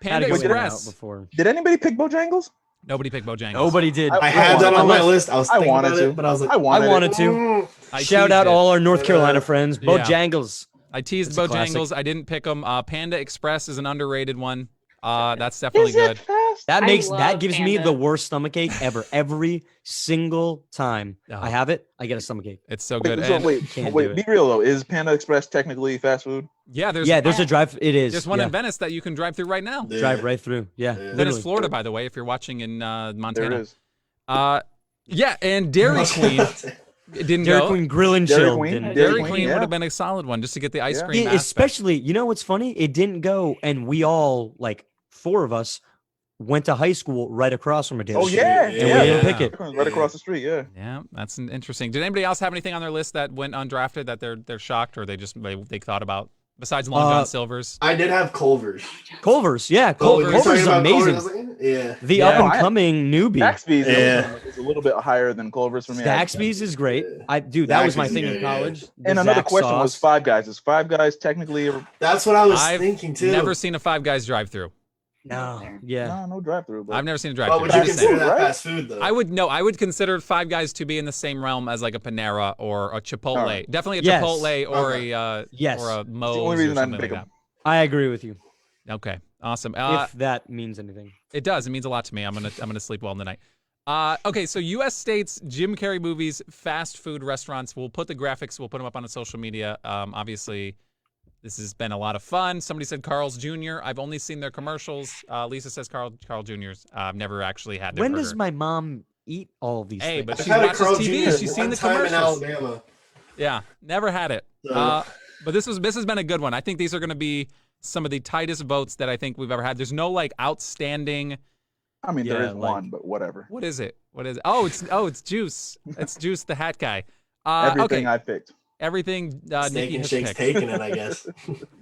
Panda Had to go In-N-Out Express. before. Did anybody pick Bojangles? Nobody picked Bojangles. Nobody did. I had that on my Unless- list. I was I thinking wanted about to, it, but I was like, I wanted it. to. I Shout teased out it. all our North Carolina friends. Yeah. Bojangles. I teased It's a classic. Bojangles. I didn't pick them. Panda Express is an underrated one. That's definitely good. fast? That gives me Panda. the worst stomachache ever. Every single time Oh. I have it, I get a stomachache. It's so good. Wait, so And Can't do wait, it. be real though. Is Panda Express technically fast food? yeah, there's There's a drive. It is. there's one yeah. in Venice that you can drive through right now. Yeah. Drive right through. Yeah. Yeah. Venice, Literally. Florida, by the way, if you're watching in There Montana. it is. Yeah, and Dairy Queen it didn't Dairy go. Queen Grill and Dairy Chill. Queen, didn't- Dairy Queen, Queen yeah. would have been a solid one just to get the ice Yeah. cream. Yeah, aspect. especially, you know what's funny? It didn't go, and we all, like, 4 of us, went to high school right across from a Dairy Oh Queen. yeah, And And yeah. we didn't Yeah. pick it. Right across the street. Yeah. Yeah, that's interesting. Did anybody else have anything on their list that went undrafted that they're shocked or they thought about besides Long John Silver's? I did have Culver's. Culver's, yeah. Culver's. You're Culver's talking is about amazing. Culver's, I was like, yeah. The Yeah. up and coming newbie. Zaxby's Yeah. is a little bit higher than Culver's for me. Zaxby's is great. That was my Zaxby's, thing yeah, in yeah. college. The And another Zax question was sauce. Five Guys. Is Five Guys technically? That's what I was I've thinking too. never seen a Five Guys drive-through. No, yeah. No drive-through. I've never seen a But drive-through. would you Fast consider food, that right? fast food though? I would consider Five Guys to be in the same realm as like a Panera or a Chipotle. Alright. Definitely a Yes. Chipotle or Okay. a Yes. or a Moe's only reason or I something didn't like pick that. I agree with you. Okay, awesome. If that means anything. It does. It means a lot to me. I'm gonna sleep well tonight. Okay, so U.S. states, Jim Carrey movies, fast food restaurants. We'll put the graphics. We'll put them up on the social media. Obviously, this has been a lot of fun. Somebody said Carl's Jr. I've only seen their commercials. Lisa says Carl Jr.'s. I've never actually had their When burger. does my mom eat all of these Hey, things? but I've she had a watches Carl TV. Jr. She's seen one the time in commercials. Alabama. Yeah, never had it. So- But this has been a good one. I think these are going to be some of the tightest votes that I think we've ever had. There's no like outstanding. I mean, there Yeah, is like- one, but whatever. What is it? What is it? Oh, it's Juice. It's Juice, the hat guy. Everything Okay. I picked. everything Steak Nikki and has shake's picked. taking it, I guess.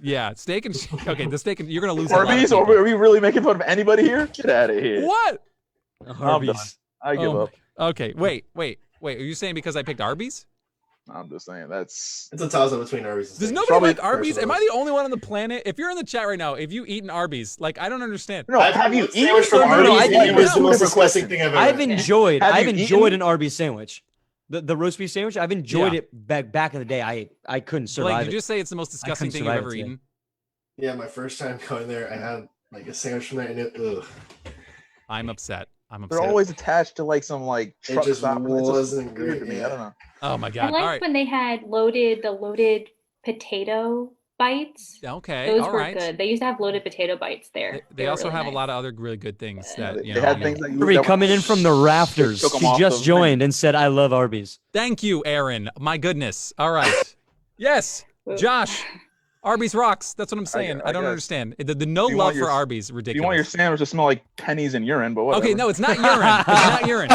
Yeah, steak and shake. Okay, the steak and you're gonna lose. A lot of Arby's, or people. are we really making fun of anybody here? Get out of here. What? Arby's. I give up. Okay, wait. Are you saying because I picked Arby's? I'm just saying that's. It's a toss-up between Arby's and Does steak. nobody Probably like Arby's? Am I personally. the only one on the planet? If you're in the chat right now, if you eaten Arby's, like I don't understand. No, I've have had you one eaten? sandwich from No, Arby's? no, I and it was didn't. the most Different disgusting question. thing I've ever I've had. enjoyed. Have I've you enjoyed eaten? an Arby's sandwich. The roast beef sandwich. I've enjoyed Yeah. it back in the day. I couldn't Blake, survive did it. you just say it's the most disgusting couldn't thing you've survive ever it today. eaten? Yeah, my first time going there, I had like a sandwich from there, and it, ugh. I'm upset. They're always attached to like some like It truck just stop. It's just wasn't weird to great, me. yeah. I don't know. Oh my I god! All liked right. when they had the loaded potato bites. Okay. Those all were right. good. They used to have loaded potato bites there. They were also really have nice. a lot of other really good things that They you know. had you- things that you Hurry that coming in from the rafters. took 'em She off just the joined and said, "I love Arby's." Thank you, Aaron. My goodness. All right. Yes, Whoa. Josh. Arby's rocks. That's what I'm saying. I don't guess. understand. The no You love want your- for Arby's. You Ridiculous. want your sandwich to smell like pennies and urine, but whatever. Okay, no, it's not urine. It's not urine.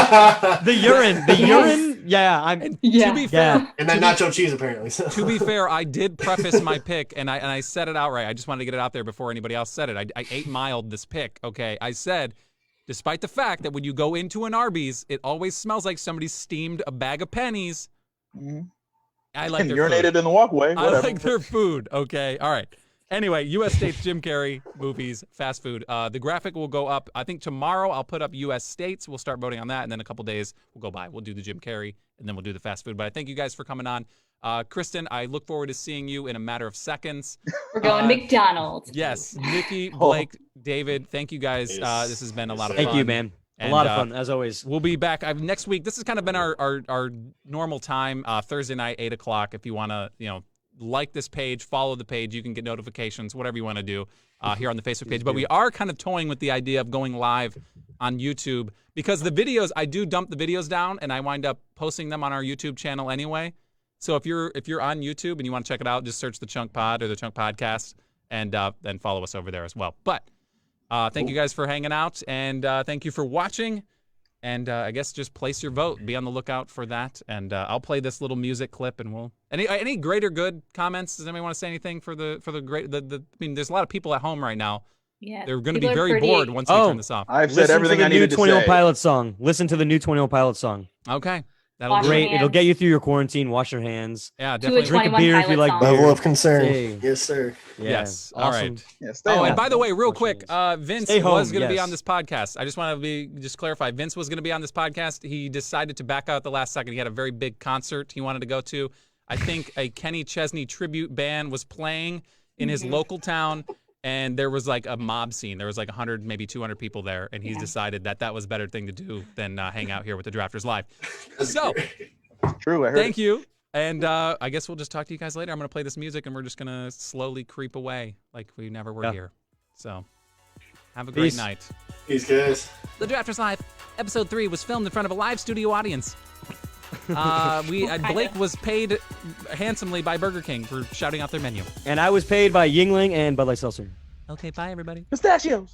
The urine. The urine. Yeah, I'm. And Yeah. to be fair, Yeah. And then nacho cheese, apparently. So. to be fair, I did preface my pick, and I said it outright. I just wanted to get it out there before anybody else said it. I 8-miled this pick. Okay, I said, despite the fact that when you go into an Arby's, it always smells like somebody steamed a bag of pennies. Mhm. I like And their urinated food. in the walkway. I Whatever. like their food. Okay, all right. Anyway, U.S. states, Jim Carrey movies, fast food. The graphic will go up. I think tomorrow I'll put up U.S. states. We'll start voting on that, and then a couple days will go by. We'll do the Jim Carrey, and then we'll do the fast food. But I thank you guys for coming on. Kristen, I look forward to seeing you in a matter of seconds. We're going McDonald's. Yes, Nikki, Blake, David, thank you guys. Yes. This has been a lot of fun. Thank you, man. And, A lot of fun as always. We'll be back next week. This has kind of been our normal time, Thursday night, 8 o'clock. If you want to, like this page, follow the page, you can get notifications, whatever you want to do here on the Facebook page. But we are kind of toying with the idea of going live on YouTube because the videos, I do dump the videos down and I wind up posting them on our YouTube channel anyway. So if you're on YouTube and you want to check it out, just search the Chunk Pod or the Chunk Podcast and then follow us over there as well. But thank you guys for hanging out and thank you for watching. And I guess just place your vote. Be on the lookout for that. And I'll play this little music clip, and we'll. Any greater good comments? Does anybody want to say anything for the great? I mean, there's a lot of people at home right now. Yeah. They're going to be People are very pretty- bored once we Oh. turn this off. I've said Listen everything to I the new needed to 21 say. Pilots song. Listen to the new 21 Pilots song. Okay, that'll Wash do your it. Great. It'll hands. get you through your quarantine. Wash your hands. Yeah, To a definitely. Drink a 21 beer if you Pilot like song. beer. Level of concern. Hey. Yes, sir. Yeah. Yes. All Awesome. right. Yeah, stay Oh, home. and by the way, real Wash quick, hands. Vince Stay home, was going to be yes. on this podcast. I just want to just clarify. Vince was going to be on this podcast. He decided to back out at the last second. He had a very big concert he wanted to go to. I think a Kenny Chesney tribute band was playing in his local town, and there was like a mob scene. There was like 100, maybe 200 people there, and he's decided that was a better thing to do than hang out here with the Drafters Live. So, True, I heard. thank you. And I guess we'll just talk to you guys later. I'm going to play this music, and we're just going to slowly creep away like we never were here. So, have a great Peace. night. Peace, guys. The Drafters Live, Episode 3 was filmed in front of a live studio audience. Blake was paid handsomely by Burger King for shouting out their menu. And I was paid by Yingling and Bud Light Seltzer. Okay, bye, everybody. Pistachios.